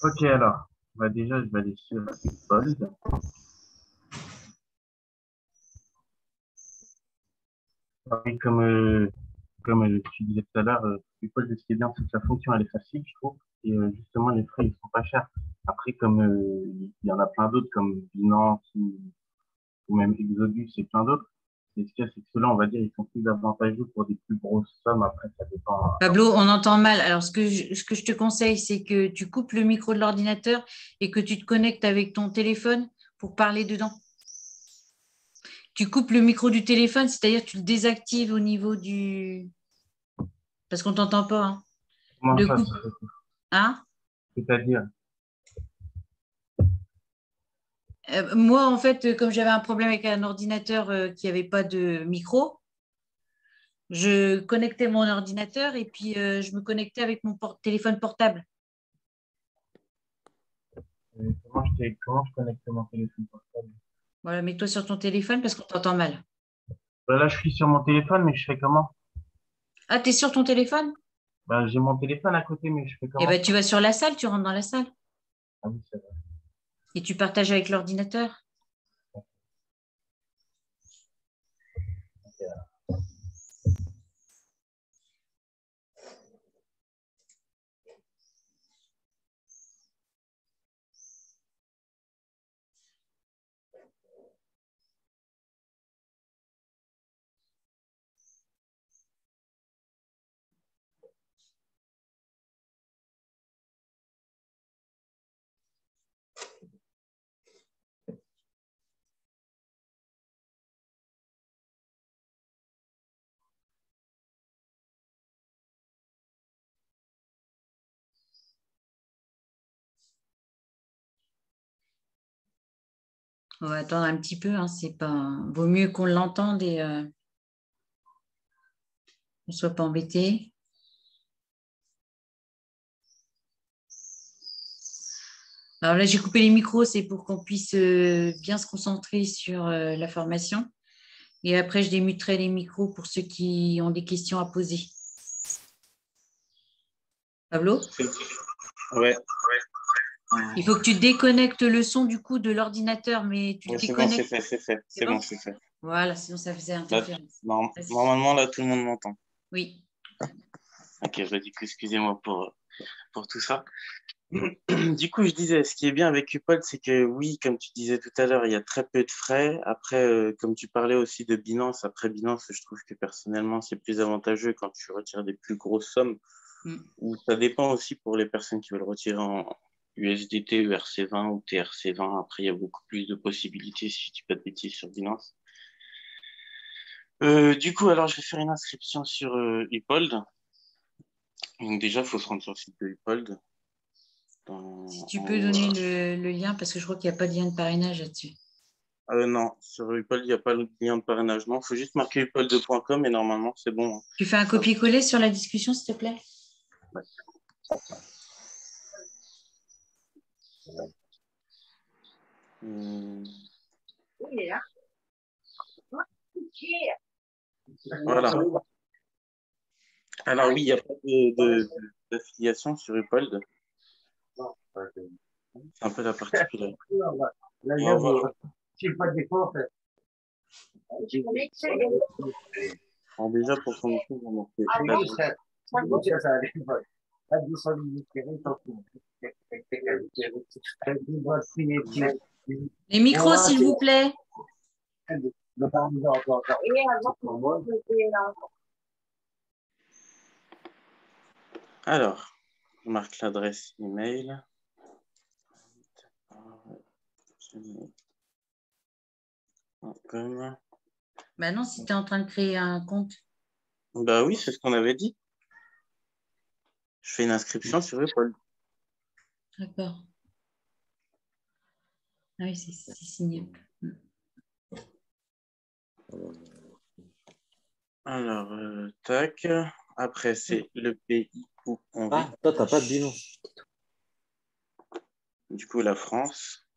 Ok, alors, bah déjà, je vais aller sur Uphold. Et comme tu disais tout à l'heure, Uphold, ce qui est bien, c'est que la fonction, elle est facile, je trouve. Et justement, les frais, ils sont pas chers. Après, comme il y en a plein d'autres, comme Binance ou même Exodus et plein d'autres, mais ce qu'il y a, c'est que ceux-là, on va dire, ils sont plus avantageux pour des plus grosses sommes. Après, ça dépend. Pablo, on entend mal. Alors, ce que je te conseille, c'est que tu coupes le micro de l'ordinateur et que tu te connectes avec ton téléphone pour parler dedans. Tu coupes le micro du téléphone, c'est-à-dire que tu le désactives au niveau du... Parce qu'on ne t'entend pas. Hein. Comment Le ça, coup... Hein. c'est-à-dire? Moi, en fait, comme j'avais un problème avec un ordinateur qui n'avait pas de micro, je connectais mon ordinateur et puis je me connectais avec mon téléphone portable. Comment je connecte mon téléphone portable? Voilà, mets-toi sur ton téléphone parce qu'on t'entend mal. Bah, là, je suis sur mon téléphone, mais je fais comment? Ah, tu es sur ton téléphone? Bah, j'ai mon téléphone à côté, mais je fais Eh comment? bien, tu vas sur la salle, tu rentres dans la salle Ah oui, c'est vrai. et tu partages avec l'ordinateur. On va attendre un petit peu, hein, c'est pas... Vaut mieux qu'on l'entende et qu'on ne soit pas embêté. Alors là, j'ai coupé les micros, c'est pour qu'on puisse bien se concentrer sur la formation. Et après, je démuterai les micros pour ceux qui ont des questions à poser. Pablo, Ouais, il faut que tu déconnectes le son du coup de l'ordinateur, mais tu le ouais, c'est bon, c'est déconnectes. fait, c'est fait. C'est C'est bon, bon? c'est fait. Voilà, sinon ça faisait Là, interférence. Vas-y. normalement, là, tout le monde m'entend. Oui. Ok, bah, du coup, excusez-moi pour tout ça. Du coup, je disais, ce qui est bien avec Uphold, c'est que oui, comme tu disais tout à l'heure, il y a très peu de frais. Après, comme tu parlais aussi de Binance, après Binance, je trouve que personnellement, c'est plus avantageux quand tu retires des plus grosses sommes. Mm. Ou ça dépend aussi pour les personnes qui veulent retirer en USDT, ERC20 ou TRC20. Après, il y a beaucoup plus de possibilités, si je dis pas de bêtises, sur Binance. Du coup, alors, je vais faire une inscription sur Uphold. Donc déjà, il faut se rendre sur le site de Uphold. Si tu En peux haut, donner le lien, parce que je crois qu'il n'y a pas de lien de parrainage là-dessus. non, sur Uphold, il n'y a pas le lien de parrainage. Il faut juste marquer uphold.com et normalement, c'est bon. Tu fais un Ça va. copier-coller sur la discussion, s'il te plaît? Ouais. Hum, Voilà. Alors oui, il n'y a pas d'affiliation sur Uphold. C'est un peu la particularité. Voilà. Alors déjà, pour son équipe, on a fait Les micros, s'il vous plaît. Alors, je marque l'adresse email. Comme... Bah non, si tu es en train de créer un compte. Bah oui, c'est ce qu'on avait dit. Je fais une inscription sur Uphold. D'accord. Ah oui, c'est signé. Alors, tac. Après, c'est le pays où on vit. Ah, toi, t'as pas de bilan. Du coup, la France.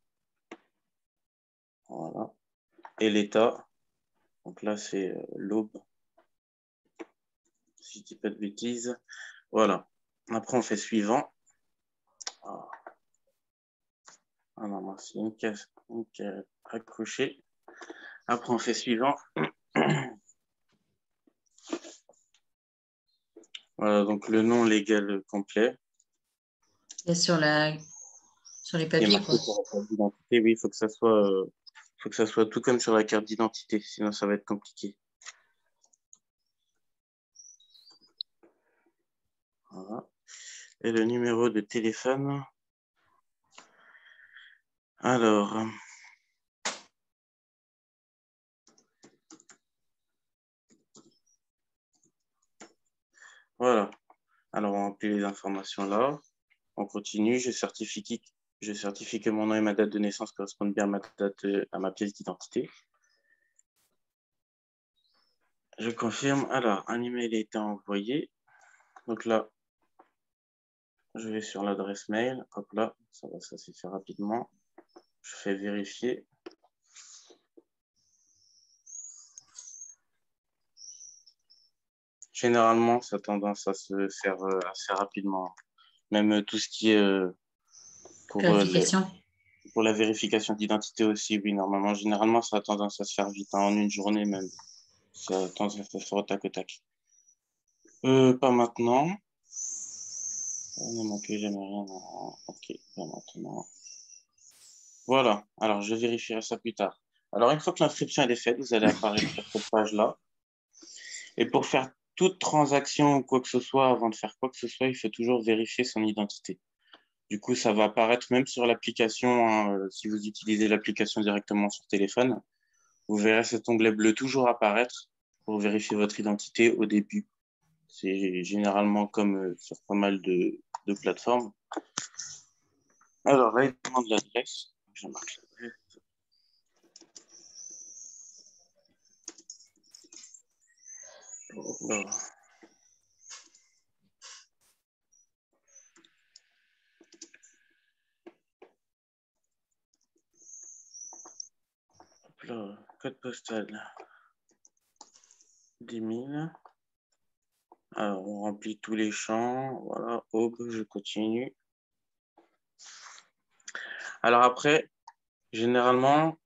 Voilà. Et l'État. Donc là, c'est l'Aube. Si je dis pas de bêtises. Voilà. Après, on fait suivant. Ah non, moi, c'est une case à cocher. Après, on fait suivant. Voilà, donc le nom légal complet. Et sur les Et papiers, marqué quoi. sur la carte d'identité, oui, il faut que ça soit tout comme sur la carte d'identité, sinon ça va être compliqué. Voilà. Et le numéro de téléphone. Alors, voilà. Alors, on remplit les informations là. On continue. Je certifie que mon nom et ma date de naissance correspondent bien à ma pièce d'identité. Je confirme. Alors, un email a été envoyé. Donc là, je vais sur l'adresse mail. Hop là, ça s'est fait rapidement. Je fais vérifier. Généralement, ça a tendance à se faire assez rapidement. Même tout ce qui est Vérification. pour la vérification d'identité aussi, oui, normalement, généralement, ça a tendance à se faire vite, hein, en une journée même. Ça a tendance à se faire au tac au tac. Pas maintenant. Ne manquez jamais rien. Ok, pas maintenant. Voilà. Alors, je vérifierai ça plus tard. Alors, une fois que l'inscription est faite, vous allez apparaître sur cette page-là. Et pour faire toute transaction ou quoi que ce soit, avant de faire quoi que ce soit, il faut toujours vérifier son identité. Du coup, ça va apparaître même sur l'application, hein, si vous utilisez l'application directement sur téléphone. Vous verrez cet onglet bleu toujours apparaître pour vérifier votre identité au début. C'est généralement comme sur pas mal de plateformes. Alors là, il demande l'adresse. Je marque l'adresse. Là. Là, code postal 10 000. Alors, on remplit tous les champs. Voilà, Aube, je continue. Alors après, généralement,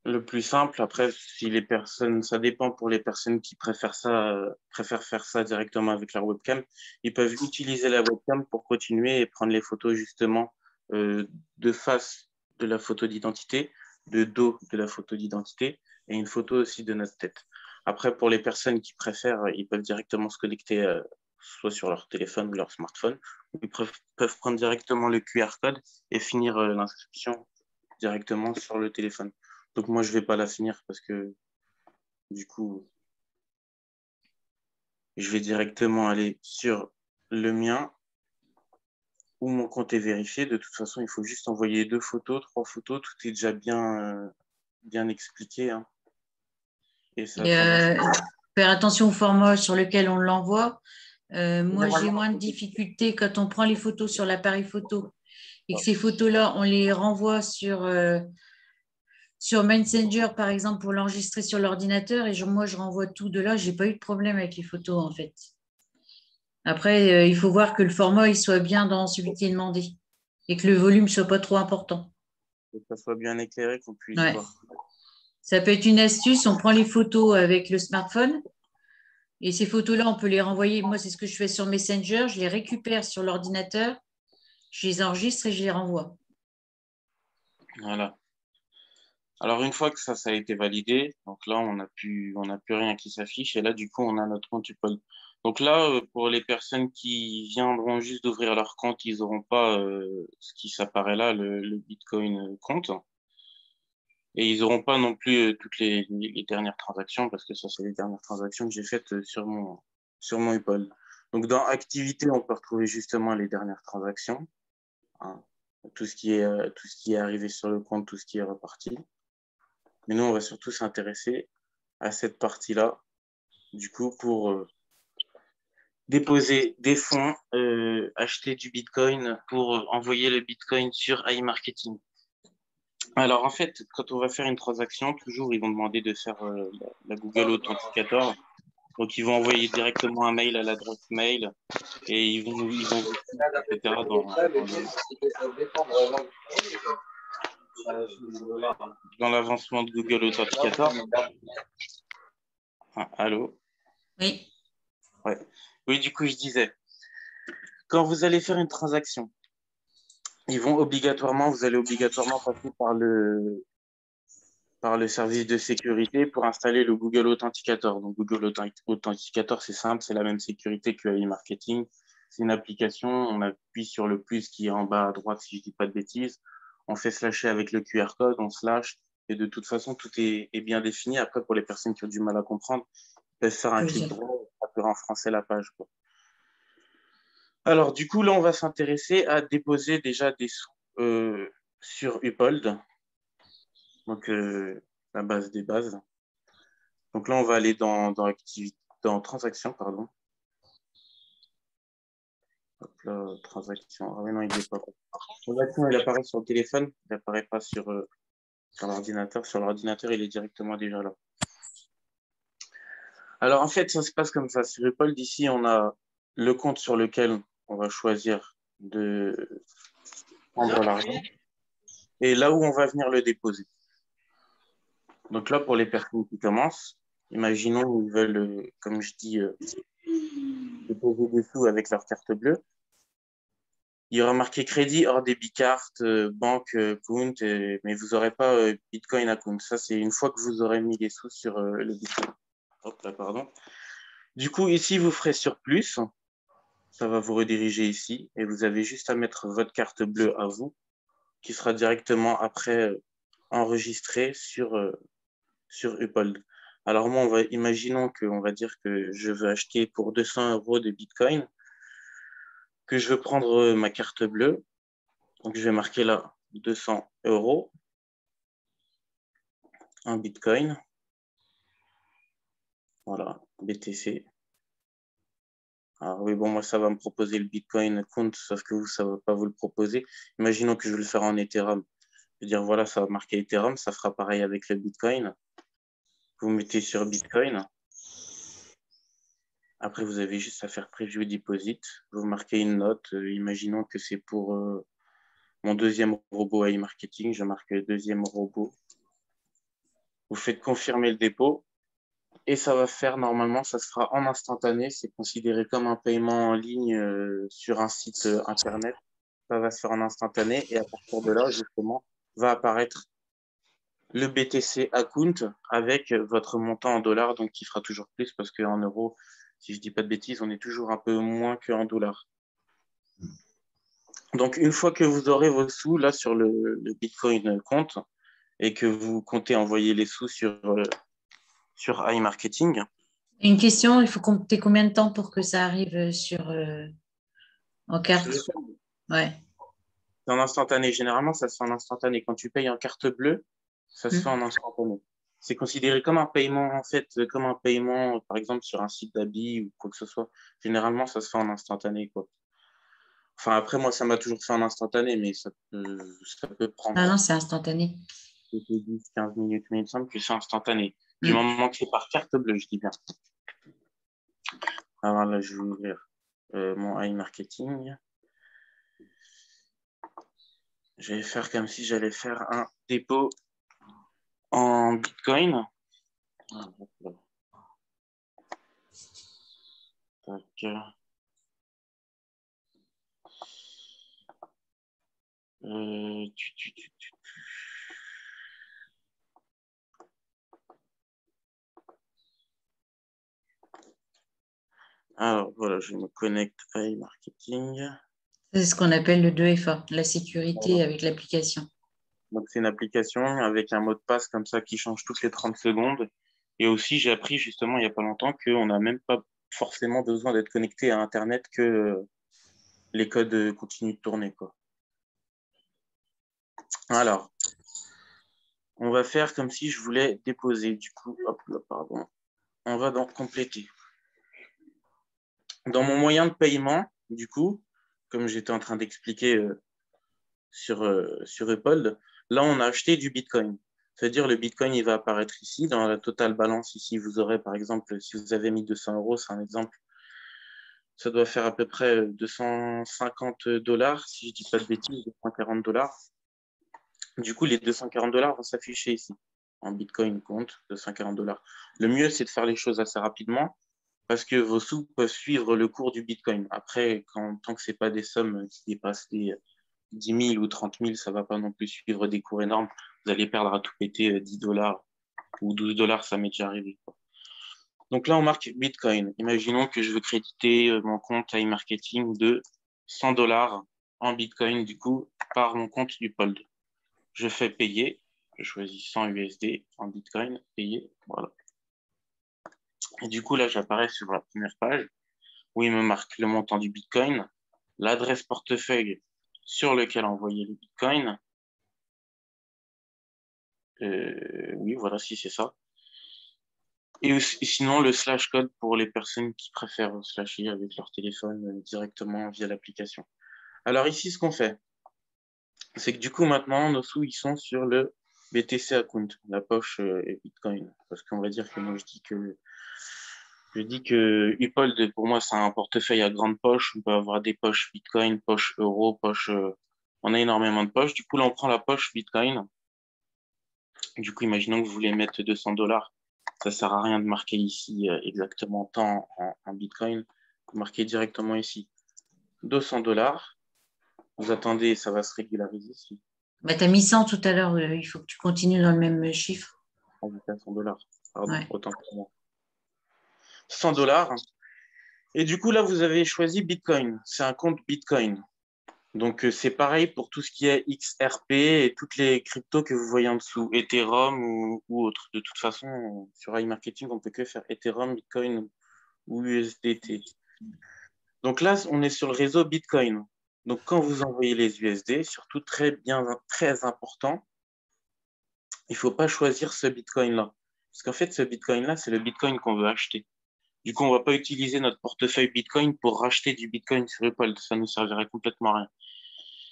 le plus simple, après, si les personnes, ça dépend pour les personnes qui préfèrent faire ça directement avec leur webcam, ils peuvent utiliser la webcam pour continuer et prendre les photos justement de face de la photo d'identité, de dos de la photo d'identité et une photo aussi de notre tête. Après, pour les personnes qui préfèrent, ils peuvent directement se connecter soit sur leur téléphone ou leur smartphone, ou ils peuvent prendre directement le QR code et finir l'inscription directement sur le téléphone. Donc moi, je vais pas la finir parce que du coup, je vais directement aller sur le mien où mon compte est vérifié. De toute façon, il faut juste envoyer 2 photos, 3 photos. Tout est déjà bien expliqué, hein. Et ça a Et tendance faire attention au format sur lequel on l'envoie. Moi, j'ai généralement. moins de difficultés quand on prend les photos sur l'appareil photo et que ces photos-là, on les renvoie sur Messenger, par exemple, pour l'enregistrer sur l'ordinateur. Et moi, je renvoie tout de là. J'ai pas eu de problème avec les photos, en fait. Après, il faut voir que le format il soit bien dans celui qui est demandé et que le volume soit pas trop important. Que ça soit bien éclairé, qu'on puisse Ouais. voir. Ça peut être une astuce. On prend les photos avec le smartphone et ces photos-là, on peut les renvoyer. Moi, c'est ce que je fais sur Messenger. Je les récupère sur l'ordinateur, je les enregistre et je les renvoie. Voilà. Alors une fois que ça a été validé, donc là on n'a plus rien qui s'affiche et là du coup on a notre compte Upol. Donc là pour les personnes qui viendront juste d'ouvrir leur compte, ils n'auront pas ce qui s'apparaît là, le Bitcoin compte, et ils n'auront pas non plus toutes les dernières transactions parce que ça c'est les dernières transactions que j'ai faites sur mon Upol. Donc dans activité on peut retrouver justement les dernières transactions, hein, tout ce qui est arrivé sur le compte, tout ce qui est reparti. Mais nous, on va surtout s'intéresser à cette partie-là, du coup, pour déposer des fonds, acheter du Bitcoin pour envoyer le Bitcoin sur iMarketing. Alors, en fait, quand on va faire une transaction, toujours, ils vont demander de faire la Google Authenticator. Donc, ils vont envoyer directement un mail à l'adresse mail et ils vont etc. Dans l'avancement de Google Authenticator. Ah, allô? Oui. Ouais. Oui, du coup, je disais, quand vous allez faire une transaction, vous allez obligatoirement passer par le service de sécurité pour installer le Google Authenticator. Donc, Google Authenticator, c'est simple, c'est la même sécurité que AI Marketing. C'est une application, on appuie sur le plus qui est en bas à droite, si je ne dis pas de bêtises. On fait slasher avec le QR code, on slash, et de toute façon, tout est bien défini. Après, pour les personnes qui ont du mal à comprendre, ils peuvent faire un clic droit et taper en français la page, quoi. Alors, du coup, là, on va s'intéresser à déposer déjà des sous sur Upold. Donc, la base des bases. Donc là, on va aller dans transaction, pardon. Hop là, transaction. Ah oui, non, il n'est pas. Transaction, il apparaît sur le téléphone, il n'apparaît pas sur l'ordinateur. Sur l'ordinateur, il est directement déjà là. Alors, en fait, ça se passe comme ça. Sur Upold, ici, on a le compte sur lequel on va choisir de prendre l'argent et là où on va venir le déposer. Donc là, pour les personnes qui commencent, imaginons qu'ils veulent, comme je dis, déposer des sous avec leur carte bleue. Il y aura marqué crédit hors débit carte, banque, compte, mais vous n'aurez pas Bitcoin account. Ça, c'est une fois que vous aurez mis les sous sur le Bitcoin. Hop là, pardon. Du coup, ici, vous ferez sur plus. Ça va vous rediriger ici. Et vous avez juste à mettre votre carte bleue à vous, qui sera directement après enregistrée sur Upold. Alors moi, imaginons qu'on va dire que je veux acheter pour 200 € de Bitcoin, que je veux prendre ma carte bleue. Donc, je vais marquer là 200 € en Bitcoin. Voilà, BTC. Alors oui, bon, moi, ça va me proposer le Bitcoin compte, sauf que vous, ça ne va pas vous le proposer. Imaginons que je veux le faire en Ethereum. Je veux dire, voilà, ça va marquer Ethereum, ça fera pareil avec le Bitcoin. Vous mettez sur Bitcoin. Après, vous avez juste à faire Preview Deposit. Vous marquez une note. Imaginons que c'est pour mon deuxième robot AI Marketing. Je marque deuxième robot. Vous faites confirmer le dépôt. Et ça va faire, normalement, ça se fera en instantané. C'est considéré comme un paiement en ligne sur un site Internet. Ça va se faire en instantané. Et à partir de là, justement, va apparaître le BTC account avec votre montant en dollars, donc qui fera toujours plus parce qu'en euros, si je dis pas de bêtises, on est toujours un peu moins qu'en dollars. Donc, une fois que vous aurez vos sous là sur le Bitcoin compte et que vous comptez envoyer les sous sur iMarketing. Une question, il faut compter combien de temps pour que ça arrive en carte? Ouais. C'est en instantané. Généralement, ça se fait en instantané. Quand tu payes en carte bleue, ça se fait en instantané. C'est considéré comme un paiement, en fait, comme un paiement, par exemple, sur un site d'habits ou quoi que ce soit. Généralement, ça se fait en instantané, quoi. Enfin, après, moi, ça m'a toujours fait en instantané, mais ça peut prendre Ah non, c'est instantané. 10, 15 minutes, mais il me semble que c'est instantané. Du moment que c'est par carte bleue, je dis bien. Alors là, je vais ouvrir mon iMarketing. Je vais faire comme si j'allais faire un dépôt en Bitcoin. Tac. Alors voilà, je me connecte à iMarketing. C'est ce qu'on appelle le 2FA, la sécurité avec l'application. Donc c'est une application avec un mot de passe comme ça qui change toutes les 30 secondes. Et aussi, j'ai appris justement il n'y a pas longtemps qu'on n'a même pas forcément besoin d'être connecté à Internet que les codes continuent de tourner, quoi. Alors, on va faire comme si je voulais déposer. Du coup, hop là, pardon. On va donc compléter. Dans mon moyen de paiement, du coup, comme j'étais en train d'expliquer sur Upold, là, on a acheté du Bitcoin. C'est-à-dire le Bitcoin, il va apparaître ici. Dans la totale balance, ici, vous aurez, par exemple, si vous avez mis 200 euros, c'est un exemple, ça doit faire à peu près 250 $, si je dis pas de bêtises, 240 $. Du coup, les 240 $ vont s'afficher ici. En Bitcoin compte 240 $. Le mieux, c'est de faire les choses assez rapidement parce que vos sous peuvent suivre le cours du Bitcoin. Après, tant que ce n'est pas des sommes qui dépassent les 10 000 ou 30 000, ça ne va pas non plus suivre des cours énormes. Vous allez perdre à tout péter 10 $ ou 12 $, ça m'est déjà arrivé. Donc là, on marque Bitcoin. Imaginons que je veux créditer mon compte iMarketing de 100 $ en Bitcoin, du coup, par mon compte Upold. Je fais payer. Je choisis 100 USD en Bitcoin, payer. Voilà. Et du coup, là, j'apparais sur la première page où il me marque le montant du Bitcoin, l'adresse portefeuille sur lequel envoyer le Bitcoin. Oui, voilà, si c'est ça. Et sinon, le slash code pour les personnes qui préfèrent slasher avec leur téléphone directement via l'application. Alors ici, ce qu'on fait, c'est que du coup, maintenant, nos sous, ils sont sur le BTC account, la poche Bitcoin. Parce qu'on va dire que moi, je dis que Upold, pour moi, c'est un portefeuille à grande poche. On peut avoir des poches Bitcoin, poches euros, poches... on a énormément de poches. Du coup, là, on prend la poche Bitcoin. Du coup, imaginons que vous voulez mettre 200 $. Ça sert à rien de marquer ici exactement tant en Bitcoin. Vous marquez directement ici 200 $. Vous attendez, ça va se régulariser ici. Bah, tu as mis 100 tout à l'heure, il faut que tu continues dans le même chiffre. 100 $. Pardon, Ouais. autant pour moi. 100 $. Et du coup, là, vous avez choisi Bitcoin. C'est un compte Bitcoin. Donc, c'est pareil pour tout ce qui est XRP et toutes les cryptos que vous voyez en dessous, Ethereum ou autre. De toute façon, sur iMarketing, on peut que faire Ethereum, Bitcoin ou USDT. Donc là, on est sur le réseau Bitcoin. Donc, quand vous envoyez les USD, surtout très important, il ne faut pas choisir ce Bitcoin-là. Parce qu'en fait, ce Bitcoin-là, c'est le Bitcoin qu'on veut acheter. Du coup, on ne va pas utiliser notre portefeuille Bitcoin pour racheter du Bitcoin sur Uphold. Ça nous servirait complètement à rien.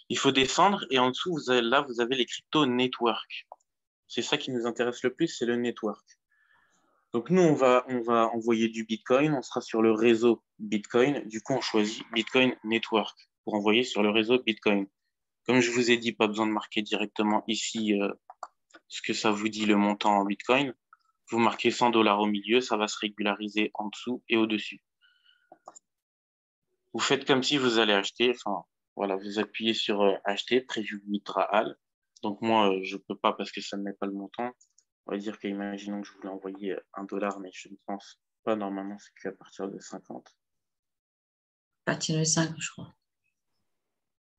Il faut descendre et en dessous, vous avez les crypto network. C'est ça qui nous intéresse le plus, c'est le network. Donc nous, on va envoyer du Bitcoin, on sera sur le réseau Bitcoin. Du coup, on choisit Bitcoin Network pour envoyer sur le réseau Bitcoin. Comme je vous ai dit, pas besoin de marquer directement ici ce que ça vous dit le montant en Bitcoin. Vous marquez 100 $ au milieu, ça va se régulariser en dessous et au-dessus. Vous faites comme si vous allez acheter, enfin, voilà, vous appuyez sur acheter, prévu withdrawal. Donc moi, je ne peux pas parce que ça ne met pas le montant. On va dire qu'imaginons que je voulais envoyer 1 $, mais je ne pense pas, normalement, c'est qu'à partir de 50. À partir de 5, je crois.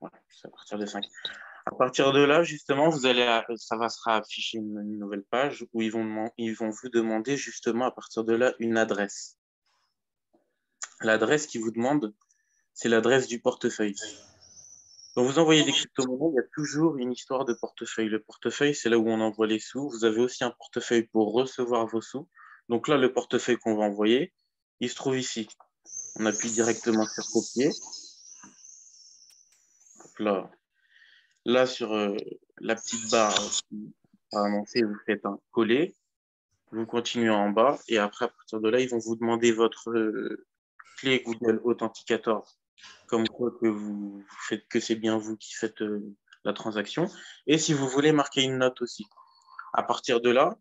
Voilà, c'est à partir de 5. À partir de là, justement, ça sera affiché une nouvelle page où ils vont vous demander justement à partir de là une adresse. L'adresse qu'ils vous demandent, c'est l'adresse du portefeuille. Quand vous envoyez des crypto-monnaies, il y a toujours une histoire de portefeuille. Le portefeuille, c'est là où on envoie les sous. Vous avez aussi un portefeuille pour recevoir vos sous. Donc là, le portefeuille qu'on va envoyer, il se trouve ici. On appuie directement sur copier. Donc là sur la petite barre qui a annoncé, vous faites un coller. Vous continuez en bas et après, à partir de là, ils vont vous demander votre clé Google Authenticator, comme quoi que vous faites que c'est bien vous qui faites la transaction. Et si vous voulez marquer une note aussi. À partir de là,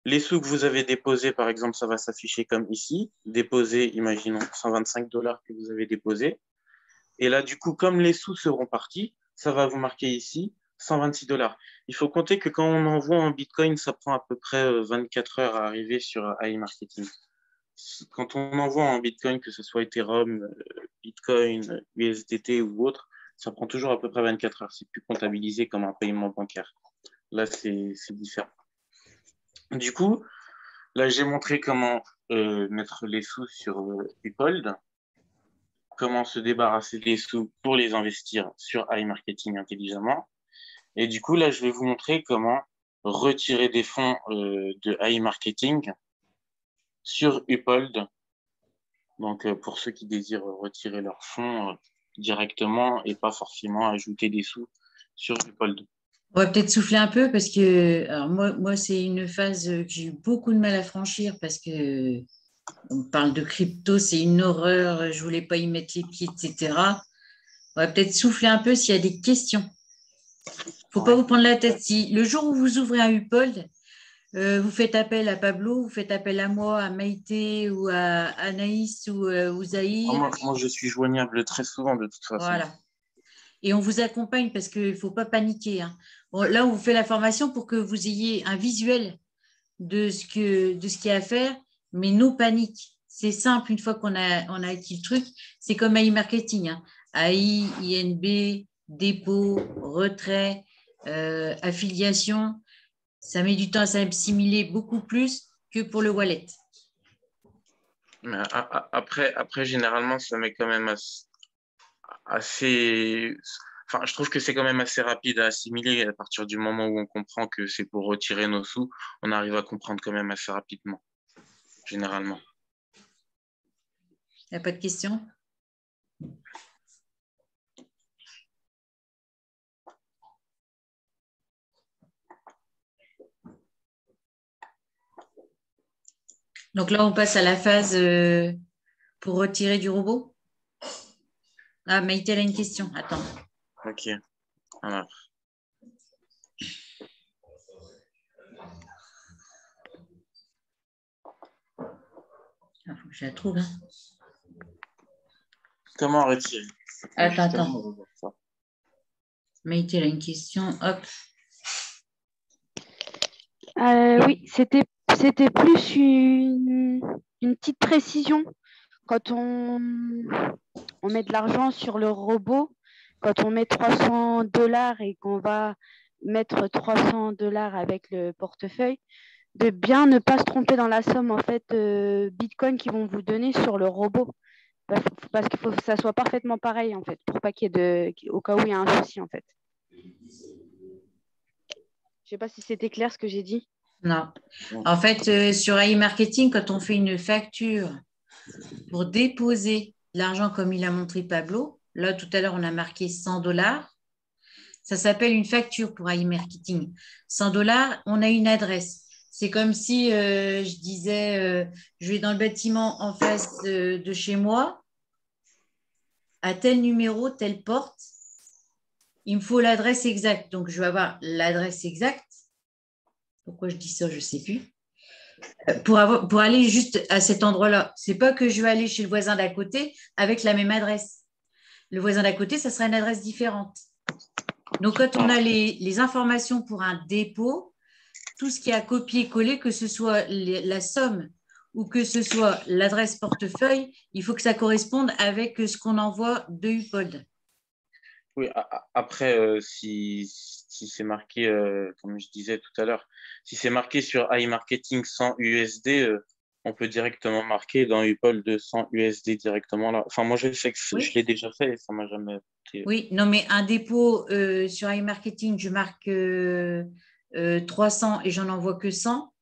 les sous que vous avez déposés, par exemple, ça va s'afficher comme ici. Déposé, imaginons 125 $ que vous avez déposé. Et là, du coup, comme les sous seront partis, ça va vous marquer ici 126 $. Il faut compter que quand on envoie en Bitcoin, ça prend à peu près 24 heures à arriver sur iMarketing. Quand on envoie en Bitcoin, que ce soit Ethereum, Bitcoin, USDT ou autre, ça prend toujours à peu près 24 heures. C'est plus comptabilisé comme un paiement bancaire. Là, c'est différent. Du coup, là, j'ai montré comment mettre les sous sur Upold, comment se débarrasser des sous pour les investir sur iMarketing intelligemment. Et du coup, là, je vais vous montrer comment retirer des fonds de iMarketing sur Upold. Donc, pour ceux qui désirent retirer leurs fonds directement et pas forcément ajouter des sous sur Upold. On va peut-être souffler un peu parce que alors moi c'est une phase que j'ai eu beaucoup de mal à franchir parce que on parle de crypto, c'est une horreur, je voulais pas y mettre les pieds, etc. On va peut-être souffler un peu s'il y a des questions. Faut pas Ouais. vous prendre la tête. Si le jour où vous ouvrez un Upold, vous faites appel à Pablo, vous faites appel à moi, à Maïté ou à Anaïs ou Zahir, Moi, je suis joignable très souvent de toute façon. voilà. Et on vous accompagne parce qu'il ne faut pas paniquer, hein. Bon, là, on vous fait la formation pour que vous ayez un visuel de ce qu'il y a à faire, mais no panique. C'est simple, une fois on a acquis le truc, c'est comme AI Marketing, hein. AI, INB, dépôt, retrait, affiliation. Ça met du temps à s'assimiler beaucoup plus que pour le wallet. Mais après, généralement, ça met quand même assez. Enfin, je trouve que c'est quand même assez rapide à assimiler à partir du moment où on comprend que c'est pour retirer nos sous. On arrive à comprendre quand même assez rapidement, généralement. Il n'y a pas de question? Donc là, on passe à la phase pour retirer du robot. Ah, Maïté, elle a une question. Attends. Ok. Alors, Il faut que je la trouve, hein. comment retirer? Attends, Justement, attends. on va voir ça. Maïté, elle a une question. Hop. Oui, c'était plus une petite précision. Quand on met de l'argent sur le robot, quand on met 300 $ et qu'on va mettre 300 $ avec le portefeuille, de bien ne pas se tromper dans la somme en fait Bitcoin qu'ils vont vous donner sur le robot. Parce qu'il faut que ça soit parfaitement pareil en fait, pour pas qu'il y ait au cas où il y a un souci en fait. Je sais pas si c'était clair ce que j'ai dit. Non. En fait, sur AI Marketing, quand on fait une facture pour déposer l'argent comme il a montré Pablo, là, tout à l'heure, on a marqué 100 $. Ça s'appelle une facture pour AI Marketing. 100 $, on a une adresse. C'est comme si je disais, je vais dans le bâtiment en face de chez moi, à tel numéro, telle porte, il me faut l'adresse exacte. Donc, je vais avoir l'adresse exacte. Pourquoi je dis ça, je ne sais plus. Pour aller juste à cet endroit-là. Ce n'est pas que je vais aller chez le voisin d'à côté avec la même adresse. Le voisin d'à côté, ça sera une adresse différente. Donc, quand on a les informations pour un dépôt, tout ce qui est à copier-coller, que ce soit la somme ou que ce soit l'adresse portefeuille, il faut que ça corresponde avec ce qu'on envoie de Upold. Oui, après, si c'est marqué, comme je disais tout à l'heure, si c'est marqué sur iMarketing 100 USD, on peut directement marquer dans Upol de 100 USD directement là. Enfin, moi, je sais que je l'ai déjà fait et ça m'a jamais été. Oui, non, mais un dépôt sur iMarketing, je marque 300 et j'en envoie que 100,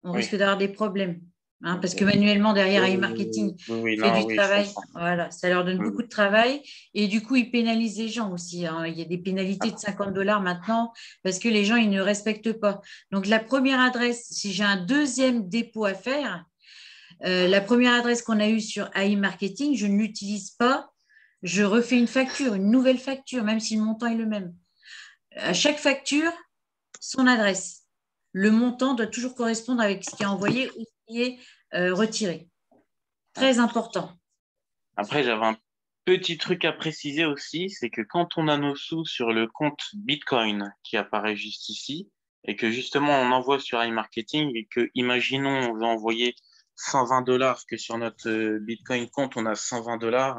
on Oui. risque d'avoir des problèmes. Hein, parce Ok. que manuellement, derrière Oui, iMarketing oui, fait non, du oui, je travail. comprends. Voilà, ça leur donne beaucoup de travail. Et du coup, ils pénalisent les gens aussi, hein. Il y a des pénalités de 50 $ maintenant parce que les gens, ils ne respectent pas. Donc, la première adresse, si j'ai un deuxième dépôt à faire, la première adresse qu'on a eue sur AI Marketing, je ne l'utilise pas. Je refais une facture, une nouvelle facture, même si le montant est le même. À chaque facture, son adresse. Le montant doit toujours correspondre avec ce qui est envoyé ou ce qui est retiré. Très important. Après, j'avais un petit truc à préciser aussi, c'est que quand on a nos sous sur le compte Bitcoin qui apparaît juste ici, et que justement on envoie sur iMarketing, et que, imaginons, on veut envoyer 120 $, que sur notre Bitcoin compte, on a 120 $,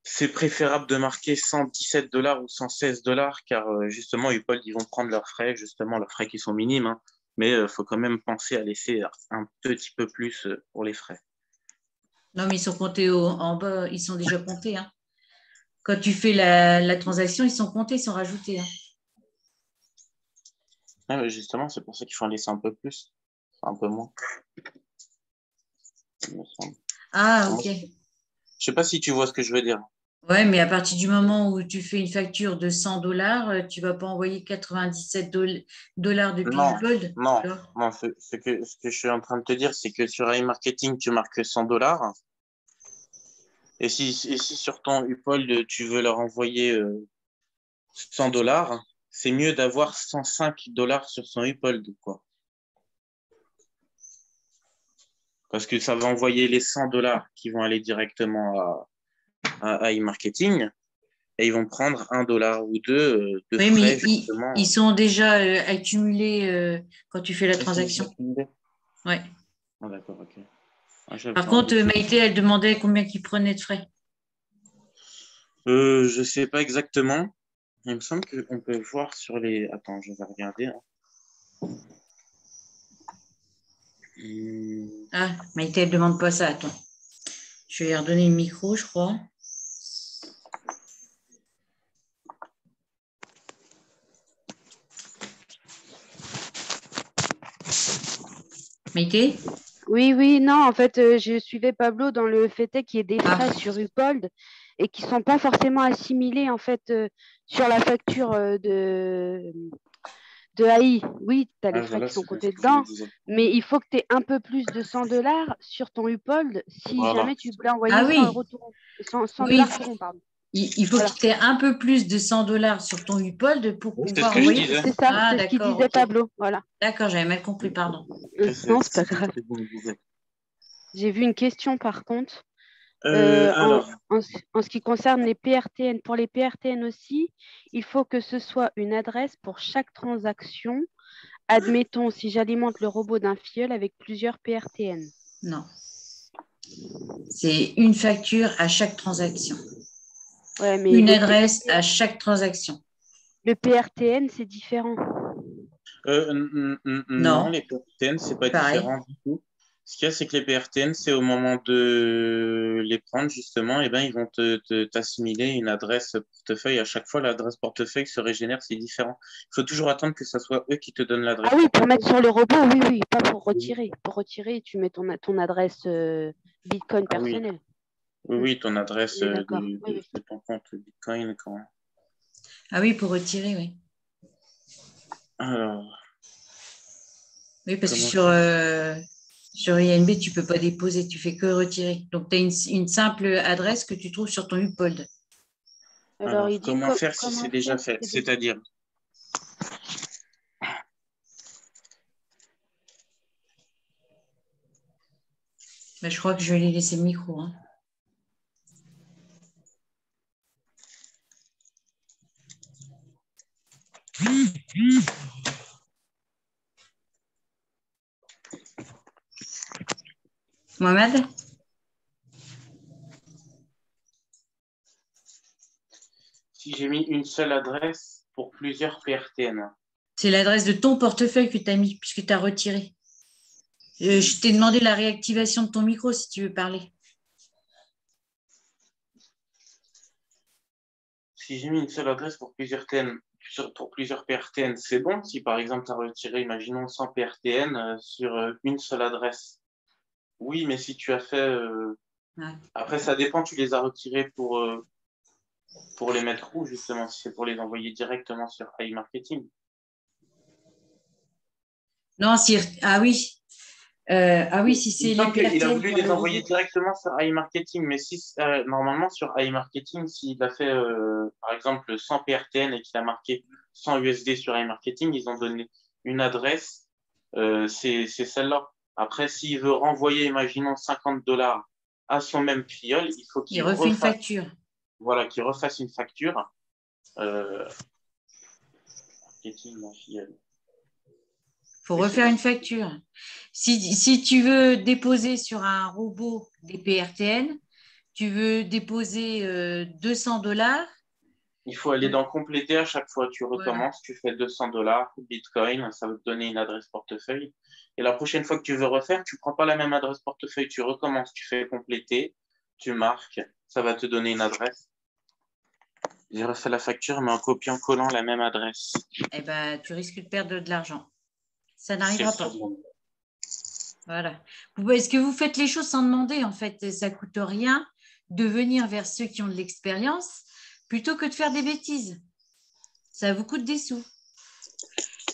c'est préférable de marquer 117 $ ou 116 $, car justement, Uphold, ils vont prendre leurs frais, justement, leurs frais qui sont minimes, hein, mais il faut quand même penser à laisser un petit peu plus pour les frais. Non, mais ils sont comptés en bas, ils sont déjà comptés, hein. Quand tu fais la transaction, ils sont comptés, ils sont rajoutés, hein. Ah, justement, c'est pour ça qu'il faut en laisser un peu plus, enfin, un peu moins, il me semble. Ah, Moi, ok. je sais pas si tu vois ce que je veux dire. Ouais, mais à partir du moment où tu fais une facture de 100 $, tu ne vas pas envoyer 97 dollars depuis Non, Upold. non, Alors, non. Ce que je suis en train de te dire, c'est que sur iMarketing, tu marques 100 $. Et si sur ton Upold, tu veux leur envoyer 100 $, c'est mieux d'avoir 105 $ sur son Upold, quoi. Parce que ça va envoyer les 100 $ qui vont aller directement à iMarketing et ils vont prendre 1 $ ou deux de oui, frais, mais justement. ils sont déjà accumulés quand tu fais la Ah, ils sont déjà transaction. accumulés. Ouais. Ah, d'accord, ok. Ah, j'avais Par pas un contre, doute. Maïté, elle demandait combien qu'ils prenaient de frais. Je sais pas exactement. Il me semble qu'on peut voir sur les. Attends, je vais regarder, hein. Hum, Ah, Maïté, elle ne demande pas ça. Attends. Je vais lui redonner le micro, je crois. Maïté? Oui, oui, non, en fait, je suivais Pablo dans le fait est qu'il y ait des Ah, frais sur Upold et qui ne sont pas forcément assimilés en fait sur la facture de AI. Oui, tu as les ah, frais voilà, qui sont c'est bien ce comptés que je me dedans, disais. mais il faut que tu aies un peu plus de 100 dollars sur ton Upold si Voilà. jamais tu voulais envoyer ah 100 oui, euros tout rond, 100 oui. dollars tout rond, pardon. Il faut Voilà. qu'il t'ait un peu plus de 100 $ sur ton Upold pour Oui, c'est ce pouvoir que je envoyer. Oui, disais. c'est ça, Ah, c'est ce qu'il d'accord, disait ok. Pablo. Voilà. D'accord, j'avais mal compris, pardon. Non, c'est pas C'est grave. ce que je me disais. J'ai vu une question par contre. Alors, En ce qui concerne les PRTN, pour les PRTN aussi, il faut que ce soit une adresse pour chaque transaction. Admettons, si j'alimente le robot d'un filleul avec plusieurs PRTN. Non, c'est une facture à chaque transaction. Ouais, mais Une adresse à chaque transaction. le PRTN, c'est différent. non, Non, les PRTN, c'est pas pareil. différent du tout. Ce qu'il y a, c'est que les PRTN, c'est au moment de les prendre, justement, et ben, ils vont t'assimiler une adresse portefeuille. À chaque fois, l'adresse portefeuille se régénère, c'est différent. Il faut toujours attendre que ce soit eux qui te donnent Ah l'adresse oui, pour mettre portefeuille. sur le robot, oui, oui, pas pour Oui. retirer. Pour retirer, tu mets ton adresse Bitcoin Ah oui, personnelle. oui, Mm, oui, ton adresse on est d'accord. Oui, oui. de ton compte Bitcoin. Ah oui, pour retirer, oui. Alors, Oui, parce que comment sur INB, tu ne peux pas déposer, tu fais que retirer. Donc, tu as une simple adresse que tu trouves sur ton Upold. Alors, il dit comment faire si c'est comment déjà faire si fait? c'est déjà. C'est-à-dire, Mais je crois que je vais lui laisser le micro. Hein. Mohamed? si j'ai mis une seule adresse pour plusieurs PRTN. C'est l'adresse de ton portefeuille que tu as mis, puisque tu as retiré. Je t'ai demandé la réactivation de ton micro si tu veux parler. Si j'ai mis une seule adresse pour plusieurs PRTN, c'est bon. Si par exemple tu as retiré, imaginons 100 PRTN sur une seule adresse. Oui, mais si tu as fait. Ouais. Après, ça dépend, tu les as retirés pour les mettre où, justement, si c'est pour les envoyer directement sur iMarketing. Non, si... Ah oui. Ah oui, si Il me c'est les semble qu'il a PRTN voulu pour les le envoyer robot. directement sur iMarketing, mais si, normalement sur iMarketing, s'il a fait par exemple 100 PRTN et qu'il a marqué 100 USD sur iMarketing, ils ont donné une adresse, c'est celle-là. Après, s'il veut renvoyer, imaginons 50 $ à son même filleul, il faut Il qu'il refait une refasse, facture. voilà, qu'il refasse une facture. Euh, marketing, mon filleul. Il faut Oui, c'est refaire ça. une facture. Si tu veux déposer sur un robot des PRTN, tu veux déposer 200 $, Il faut aller donc dans compléter à chaque fois. Tu voilà. recommences, tu fais 200 $ Bitcoin, ça va te donner une adresse portefeuille. Et la prochaine fois que tu veux refaire, tu prends pas la même adresse portefeuille, tu recommences, tu fais compléter, tu marques, ça va te donner une adresse. J'ai refait la facture, mais en copiant-collant la même adresse. Eh ben, tu risques de perdre de l'argent. Ça C'est n'arrivera le pas. problème. Voilà. Est-ce que vous faites les choses sans demander, en fait? Ça ne coûte rien de venir vers ceux qui ont de l'expérience plutôt que de faire des bêtises. Ça vous coûte des sous.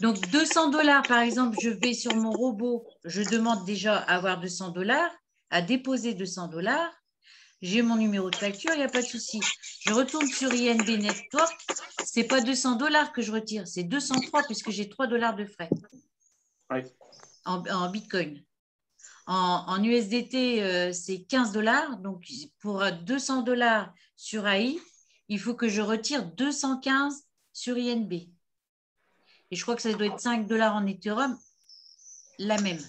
Donc, 200 $, par exemple, je vais sur mon robot, je demande déjà à avoir 200 $, à déposer 200 $. J'ai mon numéro de facture, il n'y a pas de souci. Je retourne sur INB Network, ce n'est pas 200 $ que je retire, c'est 203 puisque j'ai 3 $ de frais Oui. en Bitcoin. En USDT, c'est 15 $. Donc, pour 200 $ sur AI, il faut que je retire 215 sur INB. Et je crois que ça doit être 5 $ en Ethereum, la même.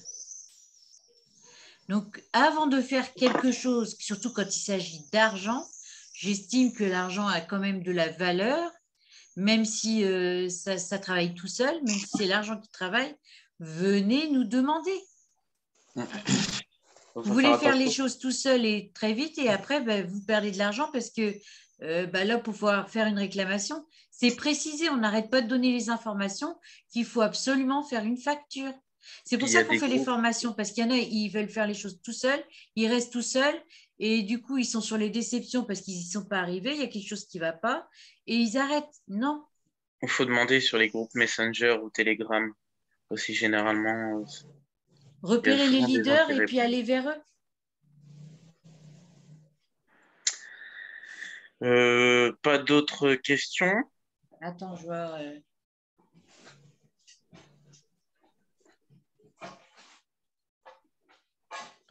Donc, avant de faire quelque chose, surtout quand il s'agit d'argent, j'estime que l'argent a quand même de la valeur, même si ça travaille tout seul, même si c'est l'argent qui travaille, venez nous demander. Vous voulez faire les choses tout seul et très vite, et après, vous perdez de l'argent parce que là, pour pouvoir faire une réclamation, c'est précisé, on n'arrête pas de donner les informations qu'il faut absolument faire une facture. C'est pour ça qu'on fait les formations, parce qu'il y en a, ils veulent faire les choses tout seuls, ils restent tout seuls, et du coup, ils sont sur les déceptions parce qu'ils n'y sont pas arrivés, il y a quelque chose qui ne va pas, et ils arrêtent. Non. Il faut demander sur les groupes Messenger ou Telegram aussi, généralement. Repérer les leaders et puis aller vers eux. Pas d'autres questions? Attends, je vois.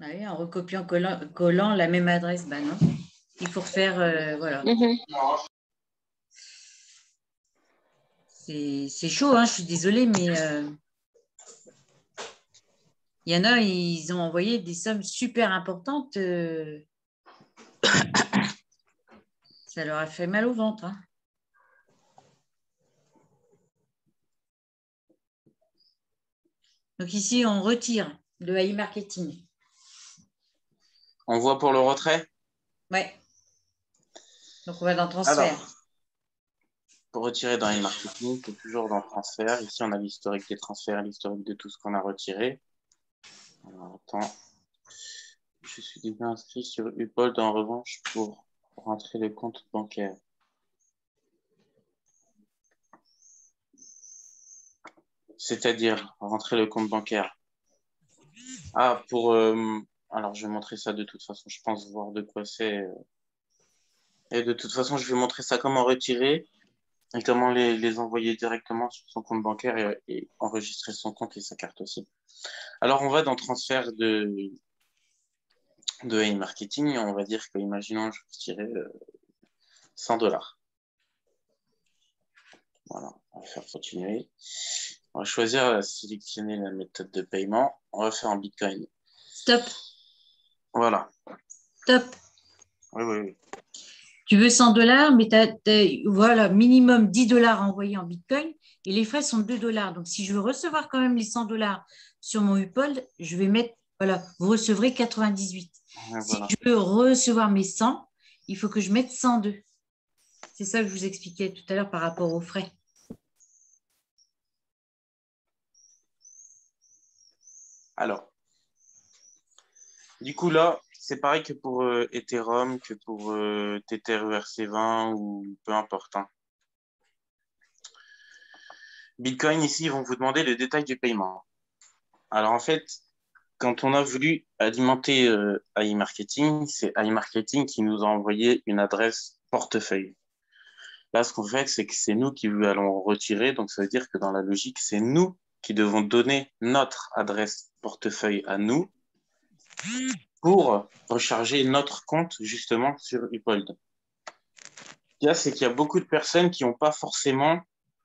Ah oui, en recopiant, collant la même adresse, non. Il faut refaire, voilà. C'est chaud, hein, je suis désolée, mais il y en a, ils ont envoyé des sommes super importantes. Ça leur a fait mal au ventre. Hein. Donc ici, on retire le AI marketing. On voit pour le retrait? Ouais. Donc on va dans transfert. Alors, pour retirer dans AI marketing, c'est toujours dans transfert. Ici, on a l'historique des transferts, l'historique de tout ce qu'on a retiré. Alors, attends. Je suis déjà inscrit sur Upold en revanche pour rentrer le compte bancaire. C'est-à-dire rentrer le compte bancaire. Ah, alors, je vais montrer ça de toute façon. Je pense voir de quoi c'est. Et de toute façon, je vais montrer ça comment retirer et comment les envoyer directement sur son compte bancaire et enregistrer son compte et sa carte aussi. Alors, on va dans transfert de AI marketing et on va dire que, imaginons, je retirais 100 $. Voilà, on va faire continuer. On va choisir, sélectionner la méthode de paiement. On va faire en Bitcoin. Stop. Voilà. Stop. Oui. Tu veux 100 $, mais voilà, minimum 10 $ envoyés en Bitcoin et les frais sont de 2 $. Donc, si je veux recevoir quand même les 100 $ sur mon Upold, je vais mettre, voilà, vous recevrez 98. Ouais, si voilà. je veux recevoir mes 100, il faut que je mette 102. C'est ça que je vous expliquais tout à l'heure par rapport aux frais. Alors, du coup, là, c'est pareil que pour Ethereum, que pour Tether ERC20 ou peu importe. Hein. Bitcoin, ici, ils vont vous demander le détail du paiement. Alors, en fait, quand on a voulu alimenter AI Marketing, c'est AI Marketing qui nous a envoyé une adresse portefeuille. Là, ce qu'on fait, c'est que c'est nous qui lui allons retirer. Donc, ça veut dire que dans la logique, c'est nous qui devons donner notre adresse portefeuille à nous pour recharger notre compte justement sur Upold. Ce qu'il y a, c'est qu'il y a beaucoup de personnes qui n'ont pas forcément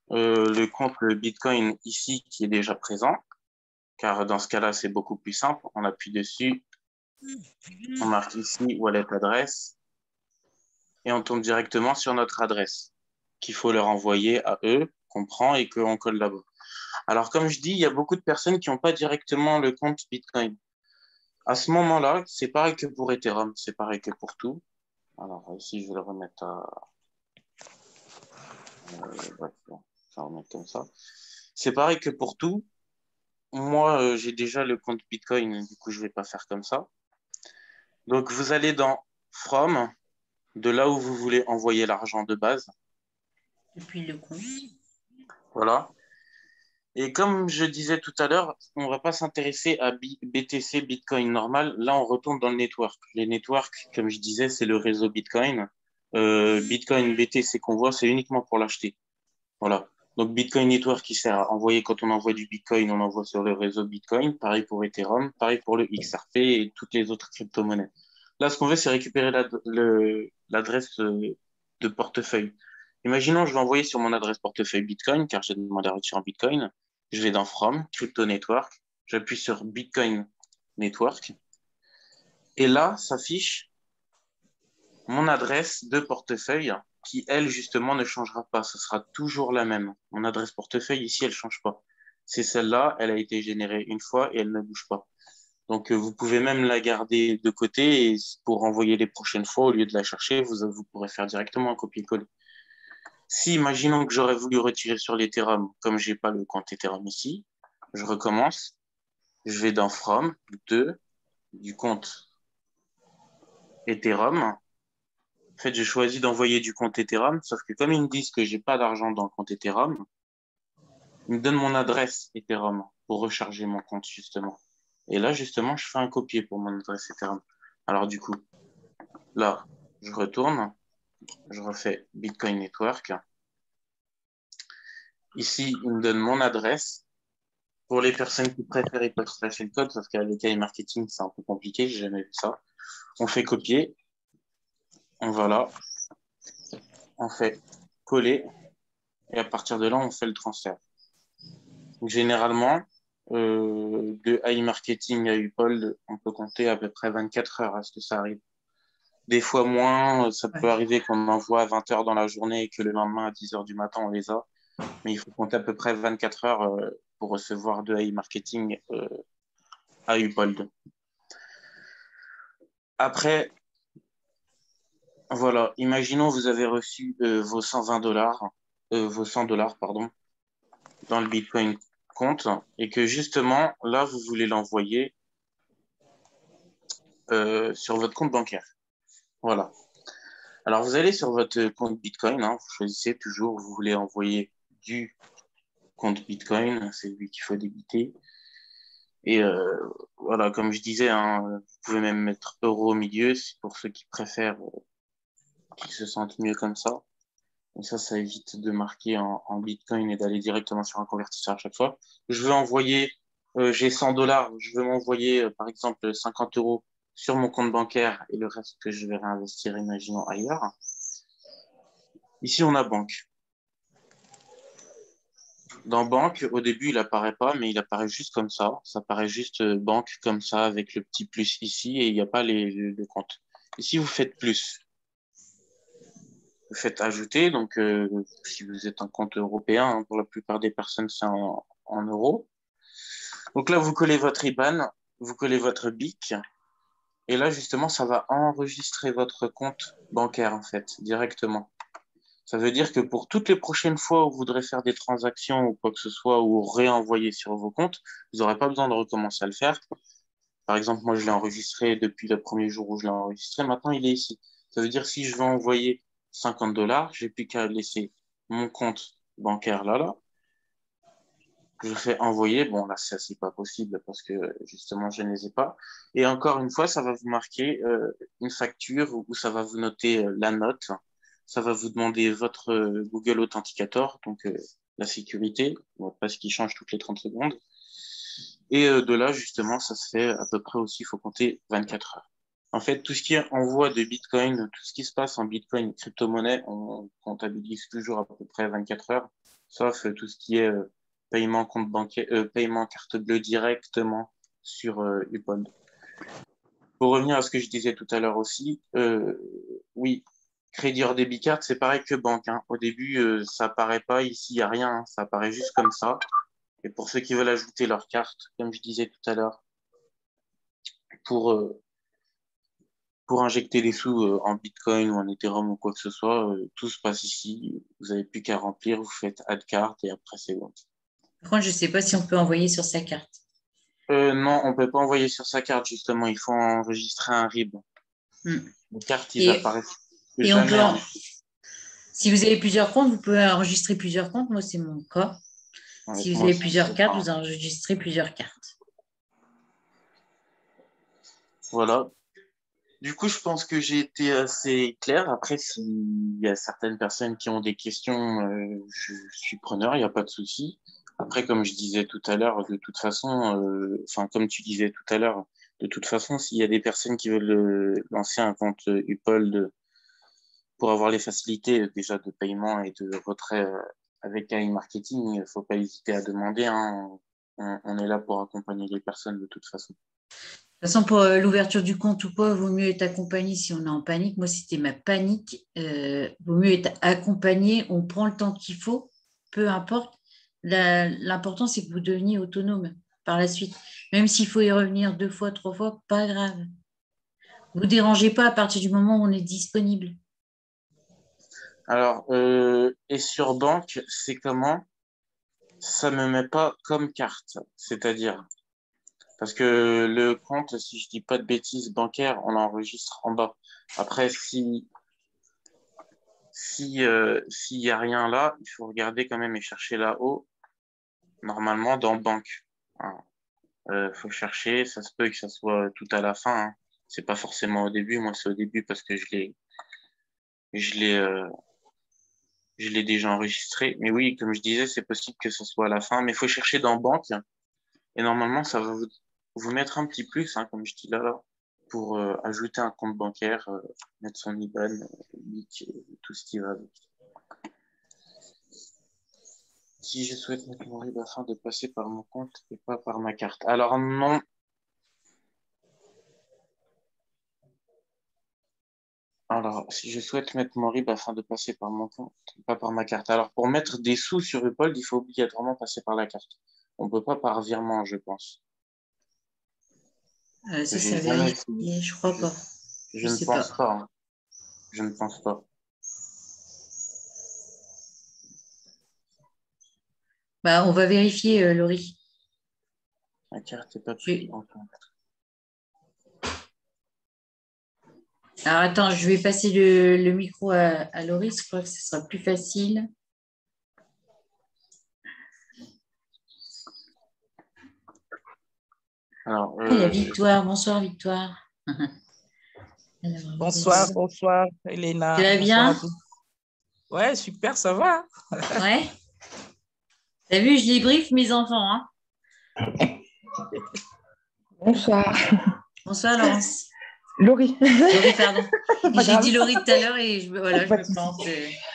le compte Bitcoin ici qui est déjà présent, car dans ce cas-là, c'est beaucoup plus simple. On appuie dessus, on marque ici wallet adresse et on tombe directement sur notre adresse qu'il faut leur envoyer à eux, qu'on prend et qu'on colle là-bas. Alors, comme je dis, il y a beaucoup de personnes qui n'ont pas directement le compte Bitcoin. À ce moment-là, c'est pareil que pour Ethereum, c'est pareil que pour tout. Alors, ici, je vais le remettre à... ouais, bon, je vais remettre comme ça. C'est pareil que pour tout. Moi, j'ai déjà le compte Bitcoin, du coup, je ne vais pas faire comme ça. Donc, vous allez dans From, de là où vous voulez envoyer l'argent de base. Depuis le compte. Voilà. Et comme je disais tout à l'heure, on ne va pas s'intéresser à BTC, Bitcoin normal. Là, on retourne dans le network. Les networks, comme je disais, c'est le réseau Bitcoin. Bitcoin, BTC qu'on voit, c'est uniquement pour l'acheter. Voilà. Donc, Bitcoin Network qui sert à envoyer, quand on envoie du Bitcoin, on envoie sur le réseau Bitcoin. Pareil pour Ethereum, pareil pour le XRP et toutes les autres crypto-monnaies. Là, ce qu'on veut, c'est récupérer l'adresse de portefeuille. Imaginons, je vais envoyer sur mon adresse portefeuille Bitcoin, car j'ai demandé à retirer en Bitcoin. Je vais dans From, Crypto Network. J'appuie sur Bitcoin Network. Et là, s'affiche mon adresse de portefeuille qui, elle, justement, ne changera pas. Ce sera toujours la même. Mon adresse portefeuille, ici, elle ne change pas. C'est celle-là, elle a été générée une fois et elle ne bouge pas. Donc, vous pouvez même la garder de côté et pour envoyer les prochaines fois, au lieu de la chercher, vous pourrez faire directement un copier-coller. Si, imaginons que j'aurais voulu retirer sur l'Ethereum, comme j'ai pas le compte Ethereum ici, je recommence. Je vais dans From, du compte Ethereum. En fait, j'ai choisi d'envoyer du compte Ethereum, sauf que comme ils me disent que j'ai pas d'argent dans le compte Ethereum, ils me donnent mon adresse Ethereum pour recharger mon compte, justement. Et là, justement, je fais un copier pour mon adresse Ethereum. Alors, du coup, là, je retourne, je refais Bitcoin Network. Ici, il me donne mon adresse. Pour les personnes qui préfèrent, ils peuvent slasher le code, parce qu'avec AI Marketing, c'est un peu compliqué, j'ai jamais vu ça. On fait copier, on va là, on fait coller, et à partir de là, on fait le transfert. Donc, généralement, de AI Marketing à Upold, on peut compter à peu près 24 heures à ce que ça arrive. Des fois moins, ça peut arriver qu'on envoie à 20 heures dans la journée et que le lendemain à 10 heures du matin, on les a. Mais il faut compter à peu près 24 heures pour recevoir de AI Marketing à Upold. Après, voilà, imaginons vous avez reçu vos 120 dollars, vos 100 dollars, pardon, dans le Bitcoin compte et que justement, là, vous voulez l'envoyer sur votre compte bancaire. Voilà. Alors, vous allez sur votre compte Bitcoin, hein, vous choisissez toujours, vous voulez envoyer du compte Bitcoin, c'est lui qu'il faut débiter. Et voilà, comme je disais, hein, vous pouvez même mettre euro au milieu, c'est pour ceux qui préfèrent, qui se sentent mieux comme ça. Et ça évite de marquer en Bitcoin et d'aller directement sur un convertisseur à chaque fois. Je veux envoyer, j'ai 100 dollars, je veux m'envoyer, par exemple, 50 euros sur mon compte bancaire et le reste que je vais réinvestir, imaginons, ailleurs. Ici, on a banque. Dans banque, au début, il apparaît pas, mais il apparaît juste comme ça. Ça apparaît juste banque comme ça avec le petit plus ici et il n'y a pas le compte. Ici, vous faites plus. Vous faites ajouter, donc si vous êtes un compte européen, hein, pour la plupart des personnes, c'est en euros. Donc là, vous collez votre IBAN, vous collez votre BIC, et là, justement, ça va enregistrer votre compte bancaire, en fait, directement. Ça veut dire que pour toutes les prochaines fois où vous voudrez faire des transactions ou quoi que ce soit, ou réenvoyer sur vos comptes, vous n'aurez pas besoin de recommencer à le faire. Par exemple, moi, je l'ai enregistré depuis le premier jour où je l'ai enregistré. Maintenant, il est ici. Ça veut dire que si je veux envoyer 50 dollars, j'ai plus qu'à laisser mon compte bancaire là. Je fais envoyer. Bon, là, ça, c'est pas possible parce que justement, je ne les ai pas. Et encore une fois, ça va vous marquer une facture où ça va vous noter la note. Ça va vous demander votre Google Authenticator, donc la sécurité, parce qu'il change toutes les 30 secondes. Et de là, justement, ça se fait à peu près aussi, il faut compter 24 heures. En fait, tout ce qui est envoi de Bitcoin, tout ce qui se passe en Bitcoin, crypto-monnaie, on comptabilise toujours à peu près 24 heures, sauf tout ce qui est paiement compte bancaire, paiement carte bleue directement sur Uphold. Pour revenir à ce que je disais tout à l'heure aussi, oui, crédit hors débit carte, c'est pareil que banque, hein. Au début, ça apparaît pas, ici, il n'y a rien, hein. Ça apparaît juste comme ça. Et pour ceux qui veulent ajouter leur carte, comme je disais tout à l'heure, pour, pour injecter des sous en Bitcoin ou en Ethereum ou quoi que ce soit, tout se passe ici. Vous n'avez plus qu'à remplir, vous faites add carte et après c'est bon. Par contre, je ne sais pas si on peut envoyer sur sa carte. Non, on ne peut pas envoyer sur sa carte, justement. Il faut enregistrer un RIB. Les cartes, ils apparaissent. Et on peut, Jamais. si vous avez plusieurs comptes, vous pouvez enregistrer plusieurs comptes. Moi, c'est mon cas. Si vous Moi avez aussi, plusieurs c'est cartes, pas. vous enregistrez plusieurs cartes. Voilà. Du coup, je pense que j'ai été assez clair. Après, s'il y a certaines personnes qui ont des questions, je suis preneur, il n'y a pas de souci. Après, comme je disais tout à l'heure, de toute façon, enfin, comme tu disais tout à l'heure, de toute façon, s'il y a des personnes qui veulent lancer un compte Uphold pour avoir les facilités déjà de paiement et de retrait avec AI Marketing, il ne faut pas hésiter à demander, hein. On est là pour accompagner les personnes de toute façon. De toute façon, pour l'ouverture du compte ou quoi, il vaut mieux être accompagné si on est en panique. Moi, c'était ma panique. Vaut mieux être accompagné. On prend le temps qu'il faut, peu importe. L'important, c'est que vous deveniez autonome par la suite. Même s'il faut y revenir 2 fois, 3 fois, pas grave. Vous ne dérangez pas à partir du moment où on est disponible. Alors, et sur banque, c'est comment? Ça me met pas comme carte. C'est-à-dire, parce que le compte, si je dis pas de bêtises bancaires, on l'enregistre en bas. Après, s'il y a rien là, il faut regarder quand même et chercher là-haut, normalement dans banque. Faut chercher, ça se peut que ça soit tout à la fin, hein. C'est pas forcément au début. Moi, c'est au début parce que je l'ai, euh, je l'ai déjà enregistré. Mais oui, comme je disais, c'est possible que ce soit à la fin. Mais il faut chercher dans banque. Et normalement, ça va vous mettre un petit plus, hein, comme je dis là, pour ajouter un compte bancaire, mettre son IBAN, BIC, tout ce qui va avec. Si je souhaite mettre mon RIB afin de passer par mon compte et pas par ma carte. Alors non. Alors, si je souhaite mettre mon RIB afin de passer par mon compte, pas par ma carte. Alors, pour mettre des sous sur Uphold, il faut obligatoirement passer par la carte. On ne peut pas par virement, je pense. Ça, J'ai ça jamais vérifié, je crois pas. Je Je ne sais pas. pense pas, hein. Je ne pense pas. Bah, on va vérifier, Laurie. La carte n'est pas prise Je- en compte. Alors, attends, je vais passer le micro à Laurie. Je crois que ce sera plus facile. Alors, Ah, il y a Victoire. Bonsoir, Victoire. Alors, Bonsoir, bonsoir, Elena. tu vas Bonsoir à bien? tous. Ouais, super, ça va. Ouais. T'as vu, je débriefe mes enfants, hein? Bonsoir. Bonsoir, Laurence. Laurie. Laurie, pardon. Pas J'ai grave. dit Laurie tout à l'heure et voilà, je Pas de me souci. plante.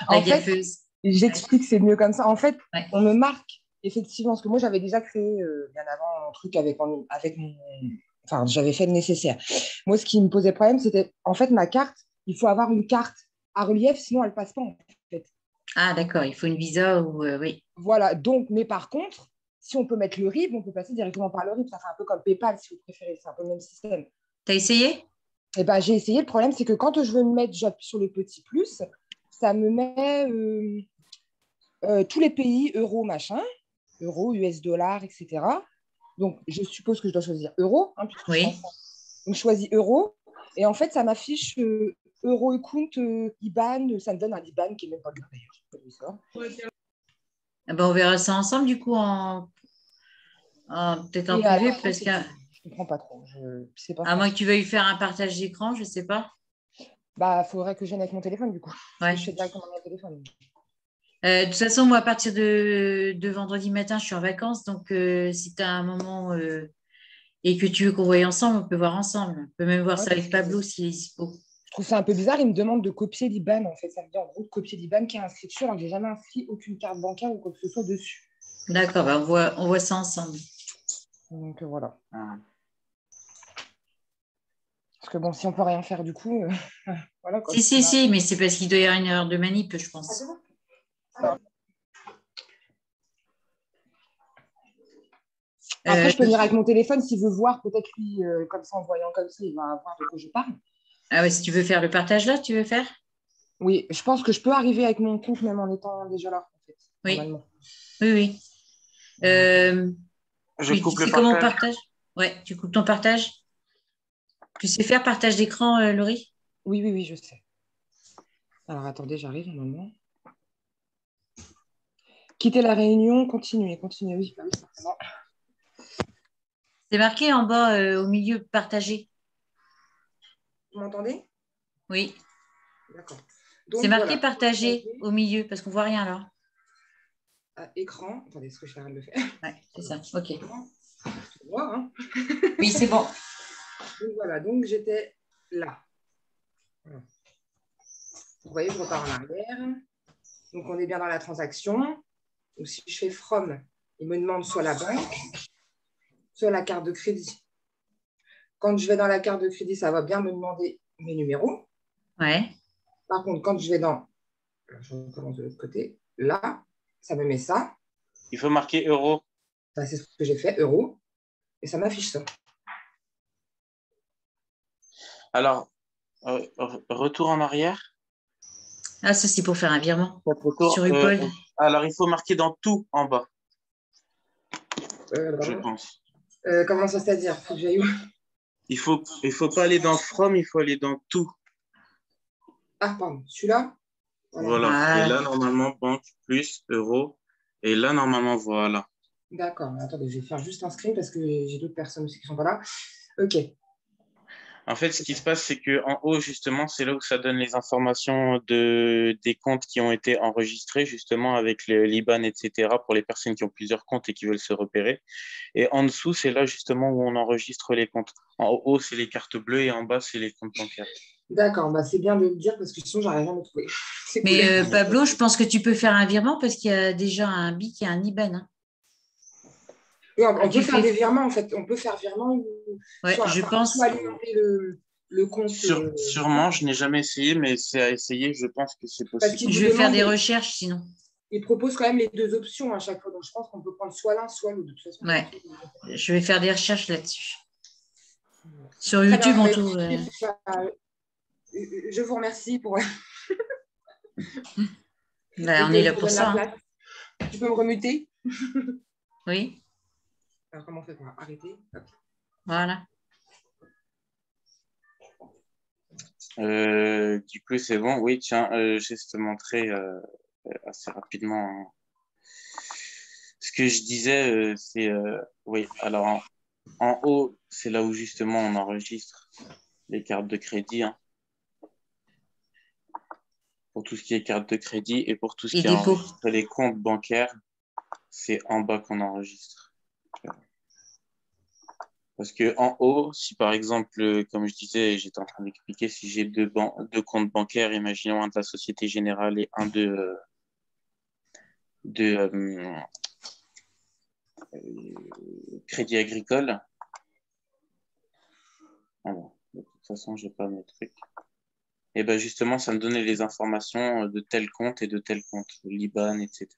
La En fait, gaffeuse. j'explique, c'est mieux comme ça. En fait, Ouais. on me marque, effectivement, parce que moi, j'avais déjà créé bien avant un truc avec mon. Enfin, j'avais fait le nécessaire. Moi, ce qui me posait problème, c'était, en fait, ma carte, il faut avoir une carte à relief, sinon elle passe pas, en fait. Ah, d'accord, il faut une visa ou oui. Voilà, donc, mais par contre, si on peut mettre le RIB, on peut passer directement par le RIB. Ça fait un peu comme PayPal, si vous préférez. C'est un peu le même système. T'as essayé? Eh ben, j'ai essayé. Le problème, c'est que quand je veux me mettre, j'appuie sur le petit plus, ça me met tous les pays, euro, machin, euro, US dollars, etc. Donc, je suppose que je dois choisir euro, hein, puisque je suis en Oui. France. Donc, je choisis euro. Et en fait, ça m'affiche euro account, IBAN. Ça me donne un IBAN qui est même pas le bon d'ailleurs. Je sais pas d'où il sort. Ah ben, on verra ça ensemble, du coup, peut-être en Et privé, alors, parce qu'à je comprends pas trop. Je sais pas moins faire. que tu veuilles faire un partage d'écran, je ne sais pas. Bah, faudrait que je vienne avec mon téléphone, du coup. Parce Ouais. que je fais directement avec mon téléphone. De toute façon, moi, à partir de vendredi matin, je suis en vacances. Donc, si tu as un moment et que tu veux qu'on voie ensemble, on peut voir ensemble. On peut même voir Ouais, ça parce avec que Pablo s'il est dispo. je trouve ça un peu bizarre. Il me demande de copier l'IBAN, en fait. Ça me dit en gros de copier l'IBAN qui est inscrit dessus, alors que j'ai jamais inscrit aucune carte bancaire ou quoi que ce soit dessus. D'accord, bah, on voit ça ensemble. Donc voilà. Ah. Parce que bon, si on peut rien faire du coup, voilà quoi. Si, mais c'est parce qu'il doit y avoir une erreur de manip, je pense. Après, je peux venir avec mon téléphone s'il veut voir, peut-être lui, comme ça, en voyant comme ça, il va voir de quoi je parle. Ah ouais, si tu veux faire le partage là, tu veux faire? Oui, je pense que je peux arriver avec mon compte même en étant déjà là, en fait, Oui. normalement. Oui. Je Tu coupe le sais comment on partage. partage? Ouais, tu coupes ton partage. Tu sais faire partage d'écran, Laurie? Oui, je sais. Alors, attendez, j'arrive un moment. Quitter la réunion, continuer, oui. Bah oui, certainement. C'est marqué en bas au milieu partagé. Vous m'entendez? Oui. D'accord. C'est Donc, marqué voilà. partagé au milieu parce qu'on ne voit rien là. Écran. Attendez, est-ce que je vais le faire? Oui, c'est ça. OK. C'est voir, hein. Oui, c'est bon. Donc, voilà. Donc, j'étais là. Voilà. Vous voyez, je repars en arrière. Donc, on est bien dans la transaction. Donc, si je fais from, il me demande soit la banque, soit la carte de crédit. Quand je vais dans la carte de crédit, ça va bien me demander mes numéros. Ouais. Par contre, quand je vais dans... Je recommence de l'autre côté. Là, ça me met ça. Il faut marquer euro. Ça, c'est ce que j'ai fait, euro. Et ça m'affiche ça. Alors, retour en arrière. Ah, ça, c'est pour faire un virement Retour, sur Upol. alors, il faut marquer dans tout en bas, je pense. Comment ça, c'est-à-dire? Faut que j'aille où? Il faut pas aller dans from, il faut aller dans tout. Ah, pardon, celui-là? Voilà. Ah. Et là, normalement, banque plus euro. Et là, normalement, voilà. D'accord. Attendez, je vais faire juste un screen parce que j'ai d'autres personnes aussi qui ne sont pas là. OK. En fait, ce qui se passe, c'est qu'en haut, justement, c'est là où ça donne les informations des comptes qui ont été enregistrés, justement, avec l'IBAN, etc., pour les personnes qui ont plusieurs comptes et qui veulent se repérer. Et en dessous, c'est là, justement, où on enregistre les comptes. En haut, c'est les cartes bleues et en bas, c'est les comptes bancaires. D'accord, bah, c'est bien de le dire parce que sinon, j'arrive à me trouver. Mais Cool. Pablo, je pense que tu peux faire un virement parce qu'il y a déjà un BIC et un IBAN. Hein. Oui, on peut faire fais... des virements, en fait. On peut faire virement ou ouais, soit, je pense. soit alimenter le compte. Sûrement, je n'ai jamais essayé, mais c'est à essayer. Je pense que c'est Parce possible. qu'il Je vais faire des recherches sinon. Il propose quand même les deux options à chaque fois. Donc, je pense qu'on peut prendre soit l'un, soit l'autre. De toute façon, ouais. Je vais faire des recherches là-dessus. Sur Très YouTube, bien, on trouve. Je vous remercie pour. On est là pour ça. Hein. Tu peux me remuter? Oui. Alors, comment on fait pour arrêter? Hop. Voilà. Du coup, c'est bon. Oui, tiens, je vais te montrer assez rapidement. Ce que je disais, c'est... oui, alors en haut, c'est là où justement on enregistre les cartes de crédit. Hein, pour tout ce qui est carte de crédit et pour tout ce qui est enregistré les comptes bancaires, c'est en bas qu'on enregistre. Parce que en haut, si par exemple, comme je disais, j'étais en train d'expliquer, si j'ai deux comptes bancaires, imaginons un de la Société Générale et un de Crédit Agricole. Alors, de toute façon, j'ai pas mes trucs. Et ben justement, ça me donnait les informations de tel compte et de tel compte, l'IBAN, etc.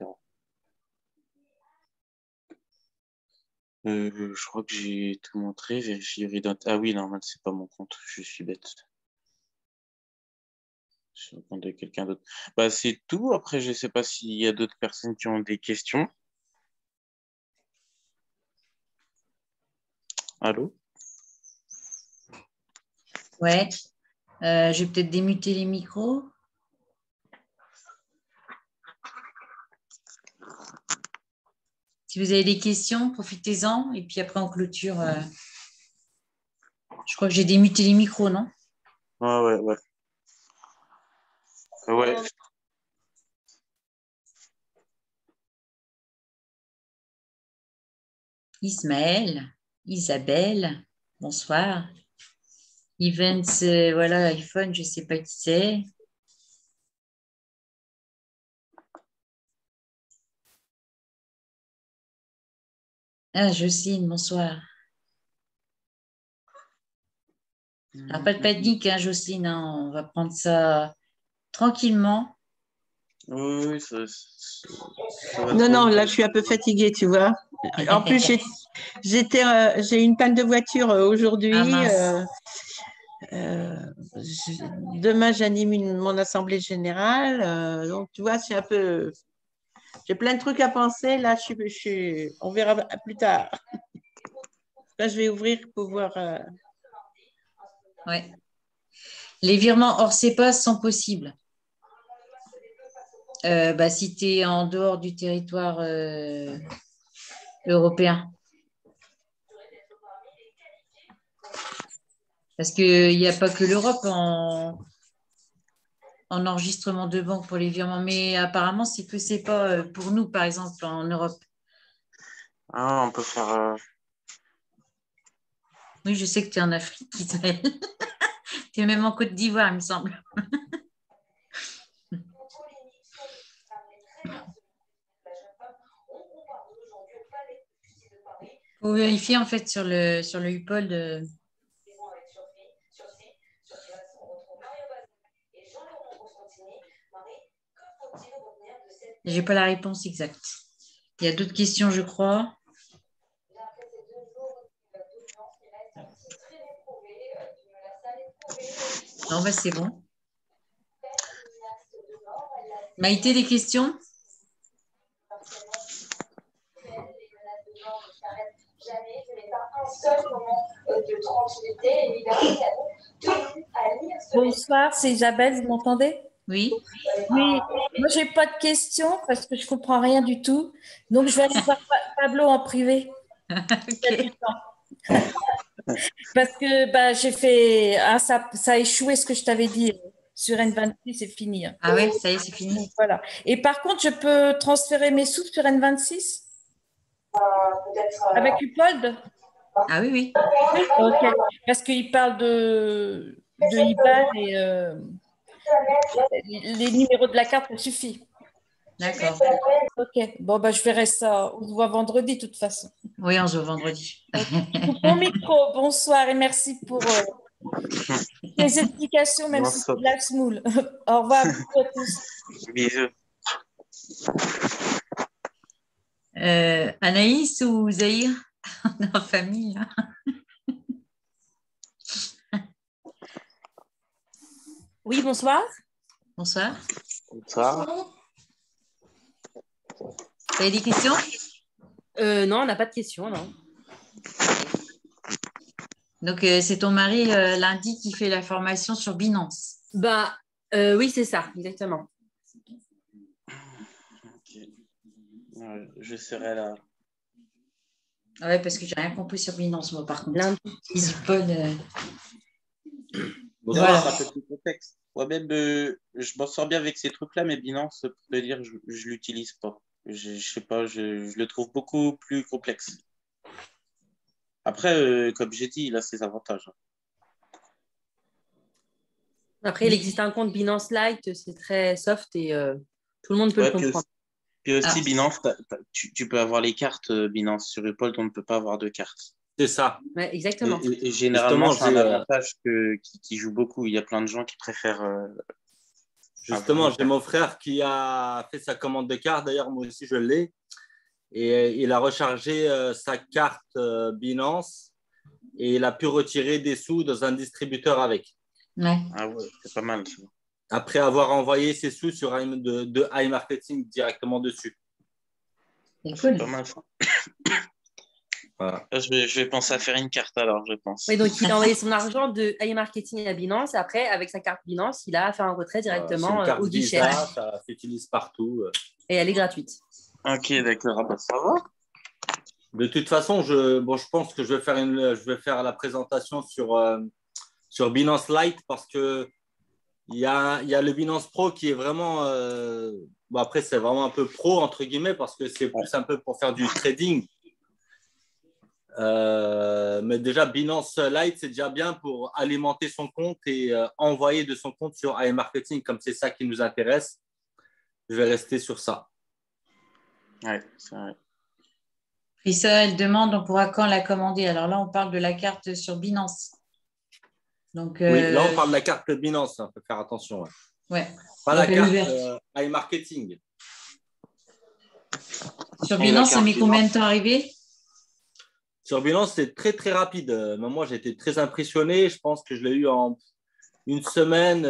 Je crois que j'ai tout montré, vérifier. Ah oui, normal, c'est pas mon compte, je suis bête. Je suis le compte de quelqu'un d'autre. Bah, c'est tout. Après, je sais pas s'il y a d'autres personnes qui ont des questions. Allô? Ouais. Je vais peut-être démuter les micros. Si vous avez des questions, profitez-en. Et puis après, on clôture. Je crois que j'ai démuté les micros, non? Ouais. Ouais. Ismaël, Isabelle, bonsoir. Events, voilà, iPhone, je ne sais pas qui c'est. Ah, Jocelyne, bonsoir. Alors, pas de panique, hein, Jocelyne, hein, on va prendre ça tranquillement. Oui, ça va non, là, je suis un peu fatiguée, tu vois. En plus, j'ai une panne de voiture aujourd'hui. Demain, j'anime mon assemblée générale. Donc, tu vois, j'ai plein de trucs à penser. Là, on verra plus tard. Là, je vais ouvrir pour voir. Ouais. Les virements hors CEPA sont possibles. Si tu es en dehors du territoire européen. Parce qu'il n'y a pas que l'Europe en enregistrement de banque pour les virements, mais apparemment, c'est pas pour nous, par exemple, en Europe. Ah, on peut faire. Oui, je sais que tu es en Afrique, Isabelle. Tu es même en Côte d'Ivoire, il me semble. Il faut vérifier en fait sur le UPOL. Je n'ai pas la réponse exacte. Il y a d'autres questions, je crois. Non, c'est bon. Maïté, des questions? Bonsoir, c'est Isabelle, vous m'entendez? Oui. Oui, moi j'ai pas de questions parce que je comprends rien du tout. Donc je vais aller voir Pablo en privé. Ok. Parce que j'ai fait ça a échoué ce que je t'avais dit sur N26, c'est fini. Ah ouais, ça y est, c'est fini. Donc, voilà. Et par contre, je peux transférer mes sous sur N26 avec Upold? Ah oui, oui. Ok. Parce qu'il parle de IBAN et les numéros de la carte, ça suffit. D'accord. Ok. Bon, je verrai ça. On se voit vendredi, de toute façon. Oui, on se voit vendredi. Bon micro, bonsoir et merci pour les explications, même si c'est de la semoule. Au revoir à tous. Bisous. Anaïs ou Zahir? On est en famille. Oui, bonsoir. Bonsoir. Bonsoir. Vous avez des questions? Non, on n'a pas de questions, non. Donc, c'est ton mari lundi qui fait la formation sur Binance. Oui, c'est ça, exactement. Okay. Je serai là. Ah ouais, parce que j'ai rien compris sur Binance, moi, par contre. Lundi. Voilà. C'est un peu plus complexe. Moi-même, je m'en sors bien avec ces trucs-là, mais Binance, pour te dire, je l'utilise pas. Je sais pas, je le trouve beaucoup plus complexe. Après, comme j'ai dit, il a ses avantages. Après, il existe un compte Binance Lite, c'est très soft et tout le monde peut le comprendre. Puis aussi, Binance, tu peux avoir les cartes Binance sur Uphold, on ne peut pas avoir de cartes. C'est ça. Ouais, exactement. Et généralement, c'est un avantage qui joue beaucoup. Il y a plein de gens qui préfèrent. Justement, j'ai mon frère qui a fait sa commande de carte. D'ailleurs, moi aussi, je l'ai. Et il a rechargé sa carte Binance et il a pu retirer des sous dans un distributeur avec. Ouais. Ah ouais, c'est pas mal. Ça. Après avoir envoyé ses sous sur de iMarketing directement dessus. C'est pas mal ça. Voilà. Je vais penser à faire une carte alors, je pense. Oui, donc il a envoyé son argent de iMarketing à Binance. Après, avec sa carte Binance, il a fait un retrait directement au guichet. Visa, ça s'utilise partout. Et elle est gratuite. Ok, d'accord. Ah bah, ça va. De toute façon, je pense que je vais faire la présentation sur Binance Lite parce que il y a le Binance Pro qui est vraiment après c'est vraiment un peu pro entre guillemets parce que c'est plus un peu pour faire du trading. Mais déjà Binance Lite c'est déjà bien pour alimenter son compte et envoyer de son compte sur iMarketing comme c'est ça qui nous intéresse. Je vais rester sur ça. Ouais, c'est vrai. Rissa, elle demande on pourra quand la commander. Alors là, on parle de la carte sur Binance. Donc, oui, là on parle de la carte Binance, il faut faire attention. Ouais. Pas la carte iMarketing. Sur Binance, ça met combien de temps à arriver? Sur Binance, c'est très très rapide. Moi, j'ai été très impressionné. Je pense que je l'ai eu en une semaine,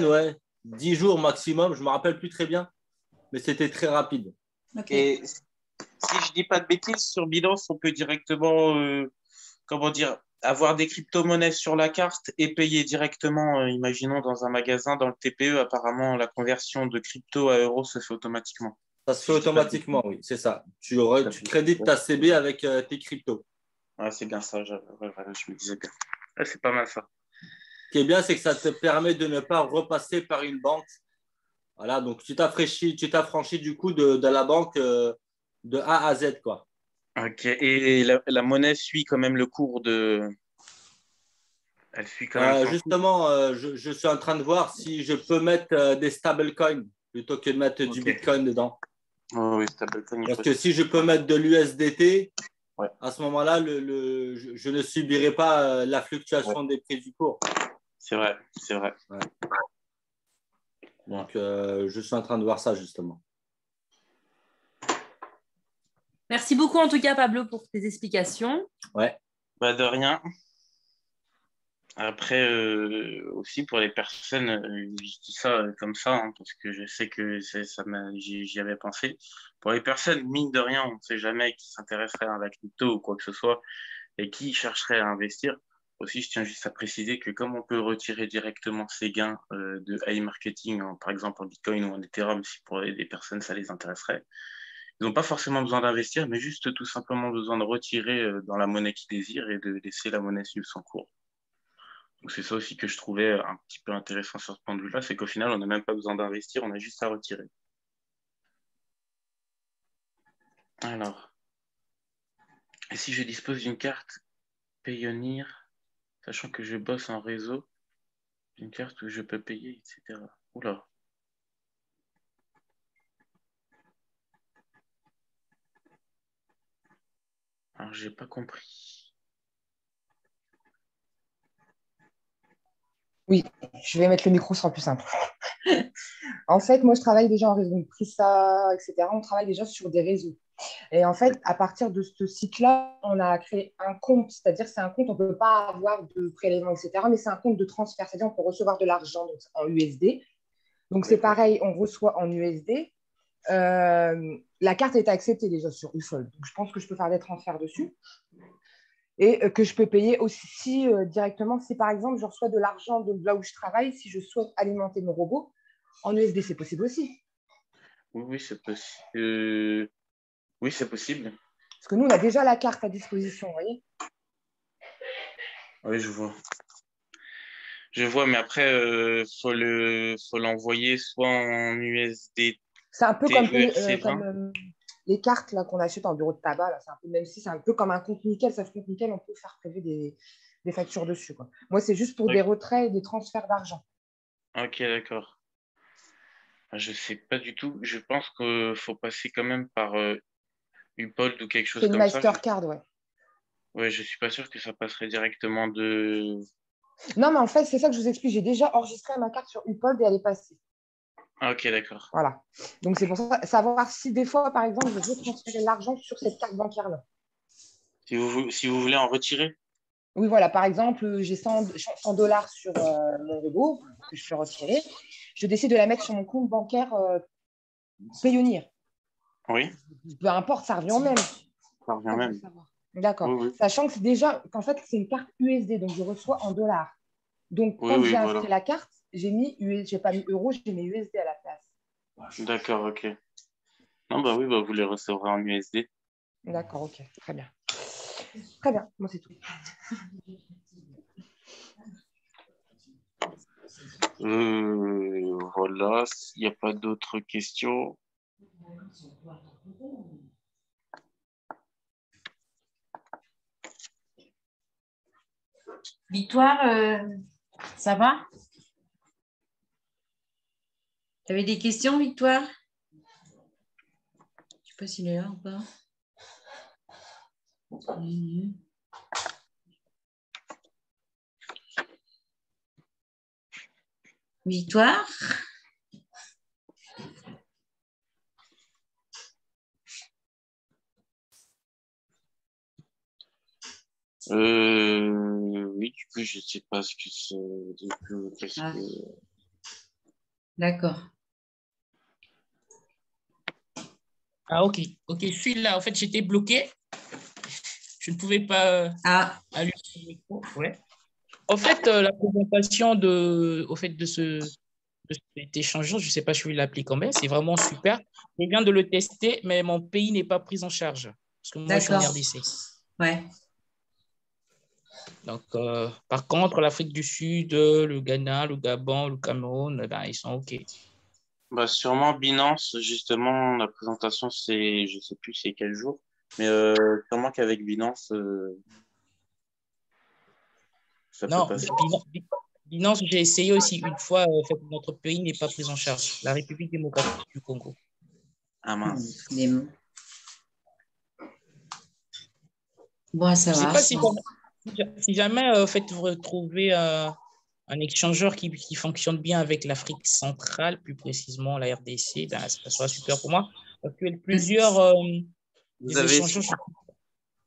ouais, 10 jours maximum. Je ne me rappelle plus très bien, mais c'était très rapide. Okay. Et si je dis pas de bêtises, sur Binance, on peut directement, avoir des crypto-monnaies sur la carte et payer directement, imaginons dans un magasin, dans le TPE, apparemment, la conversion de crypto à euro se fait automatiquement. Ça se fait automatiquement, oui, c'est ça. Tu crédites ta CB avec tes cryptos. Ouais, c'est bien ça, je me disais bien. Ouais, c'est pas mal ça. Ce qui est bien, c'est que ça te permet de ne pas repasser par une banque. Voilà, donc tu t'affranchis du coup de la banque de A à Z, quoi. Ok, et la monnaie suit quand même le cours de... Elle suit quand même son Justement, je suis en train de voir si je peux mettre des stablecoins plutôt que de mettre du Bitcoin dedans. Oh, oui, stablecoin. Parce que si je peux mettre de l'USDT, à ce moment-là, je ne subirai pas la fluctuation des prix du cours. C'est vrai, c'est vrai. Ouais. Donc, je suis en train de voir ça, justement. Merci beaucoup, en tout cas, Pablo, pour tes explications. Ouais. Bah, de rien. Après, aussi pour les personnes, je dis ça comme ça, hein, parce que je sais que j'y avais pensé. Pour les personnes, mine de rien, on ne sait jamais qui s'intéresseraient à la crypto ou quoi que ce soit et qui chercheraient à investir. Aussi, je tiens juste à préciser que comme on peut retirer directement ses gains de high marketing, par exemple en Bitcoin ou en Ethereum, si pour des personnes ça les intéresserait, ils n'ont pas forcément besoin d'investir, mais juste tout simplement besoin de retirer dans la monnaie qu'ils désirent et de laisser la monnaie suivre son cours. Donc c'est ça aussi que je trouvais un petit peu intéressant sur ce point de vue-là, c'est qu'au final, on n'a même pas besoin d'investir, on a juste à retirer. Alors, et si je dispose d'une carte Payoneer, sachant que je bosse en réseau, d'une carte où je peux payer, etc. Oula. Alors, j'ai pas compris. Oui, je vais mettre le micro, ce sera plus simple. En fait, moi, je travaille déjà en réseau. Donc, Prissa, etc. On travaille déjà sur des réseaux. Et en fait, à partir de ce site-là, on a créé un compte. C'est-à-dire, c'est un compte, on ne peut pas avoir de prélèvement, etc. Mais c'est un compte de transfert. C'est-à-dire, on peut recevoir de l'argent en USD. Donc, c'est pareil, on reçoit en USD. La carte est acceptée déjà sur Ufold. Donc, je pense que je peux faire des transferts dessus. Et que je peux payer aussi directement si, par exemple, je reçois de l'argent de là où je travaille, si je souhaite alimenter mon robot, en USD, c'est possible aussi. Oui, c'est possible. Oui, c'est possible. Parce que nous, on a déjà la carte à disposition, vous voyez. Oui, je vois. Je vois, mais après, faut l'envoyer soit en USD. C'est un peu comme les cartes là, qu'on achète en bureau de tabac. Là. Un peu, même si c'est un peu comme un compte nickel, sauf compte nickel, on peut faire prélever des factures dessus. Quoi. Moi, c'est juste pour des retraits et des transferts d'argent. Ok, d'accord. Je ne sais pas du tout. Je pense qu'il faut passer quand même par Upold ou quelque chose comme ça. C'est une Mastercard, ouais. Ouais, je ne suis pas sûr que ça passerait directement de... Non, mais en fait, c'est ça que je vous explique. J'ai déjà enregistré ma carte sur Upold et elle est passée. Ah, ok, d'accord. Voilà. Donc, c'est pour ça, savoir si des fois, par exemple, je veux transférer l'argent sur cette carte bancaire-là. Si vous voulez en retirer? Oui, voilà. Par exemple, j'ai 100 $ sur mon robot que je peux retirer. Je décide de la mettre sur mon compte bancaire Payoneer. Oui. Peu importe, ça revient au même. Ça revient au même. D'accord. Oui, oui. Sachant que qu'en fait, c'est une carte USD, donc je reçois en dollars. Donc, quand j'ai inscrit la carte, j'ai pas mis euros, j'ai mis USD à la place. D'accord, ok. Non, bah oui, vous les recevrez en USD. D'accord, ok. Très bien. Très bien, moi c'est tout. Voilà, il n'y a pas d'autres questions. Victoire, ça va? Tu avais des questions, Victoire? Je ne sais pas s'il est là ou pas. Victoire? Oui, du coup, je ne sais pas ce que c'est. D'accord. Ah, ok. Ok, je suis là. En fait, j'étais bloqué. Je ne pouvais pas allumer le micro. Ouais. En fait, la présentation de cet échangeur, je ne sais pas si je vais l'appeler quand même, c'est vraiment super. Je viens de le tester, mais mon pays n'est pas pris en charge. Parce que moi, je suis en RDC. Ouais. Donc, par contre, l'Afrique du Sud, le Ghana, le Gabon, le Cameroun, ben, ils sont OK. Bah, sûrement Binance, justement, la présentation, c'est, je sais plus c'est quel jour, mais sûrement qu'avec Binance, ça peut Non, passer. Binance, j'ai essayé aussi une fois, en fait, notre pays n'est pas pris en charge, la République démocratique du Congo. Ah mince. Bon, ça Je ne sais va. pas si jamais en fait, vous retrouvez un échangeur qui fonctionne bien avec l'Afrique centrale, plus précisément la RDC, ben, ça sera super pour moi. Parce qu'il y a plusieurs Vous avez échangeurs.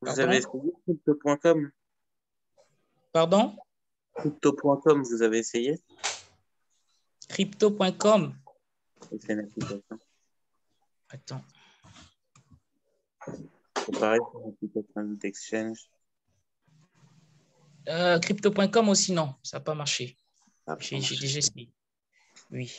Vous avez essayé crypto.com? Pardon? Crypto.com, vous avez essayé? Crypto.com. C'est une application. Attends. C'est pareil pour l'application d'exchange. Crypto.com aussi, non, ça n'a pas marché. Ah, J'ai déjà essayé. Oui.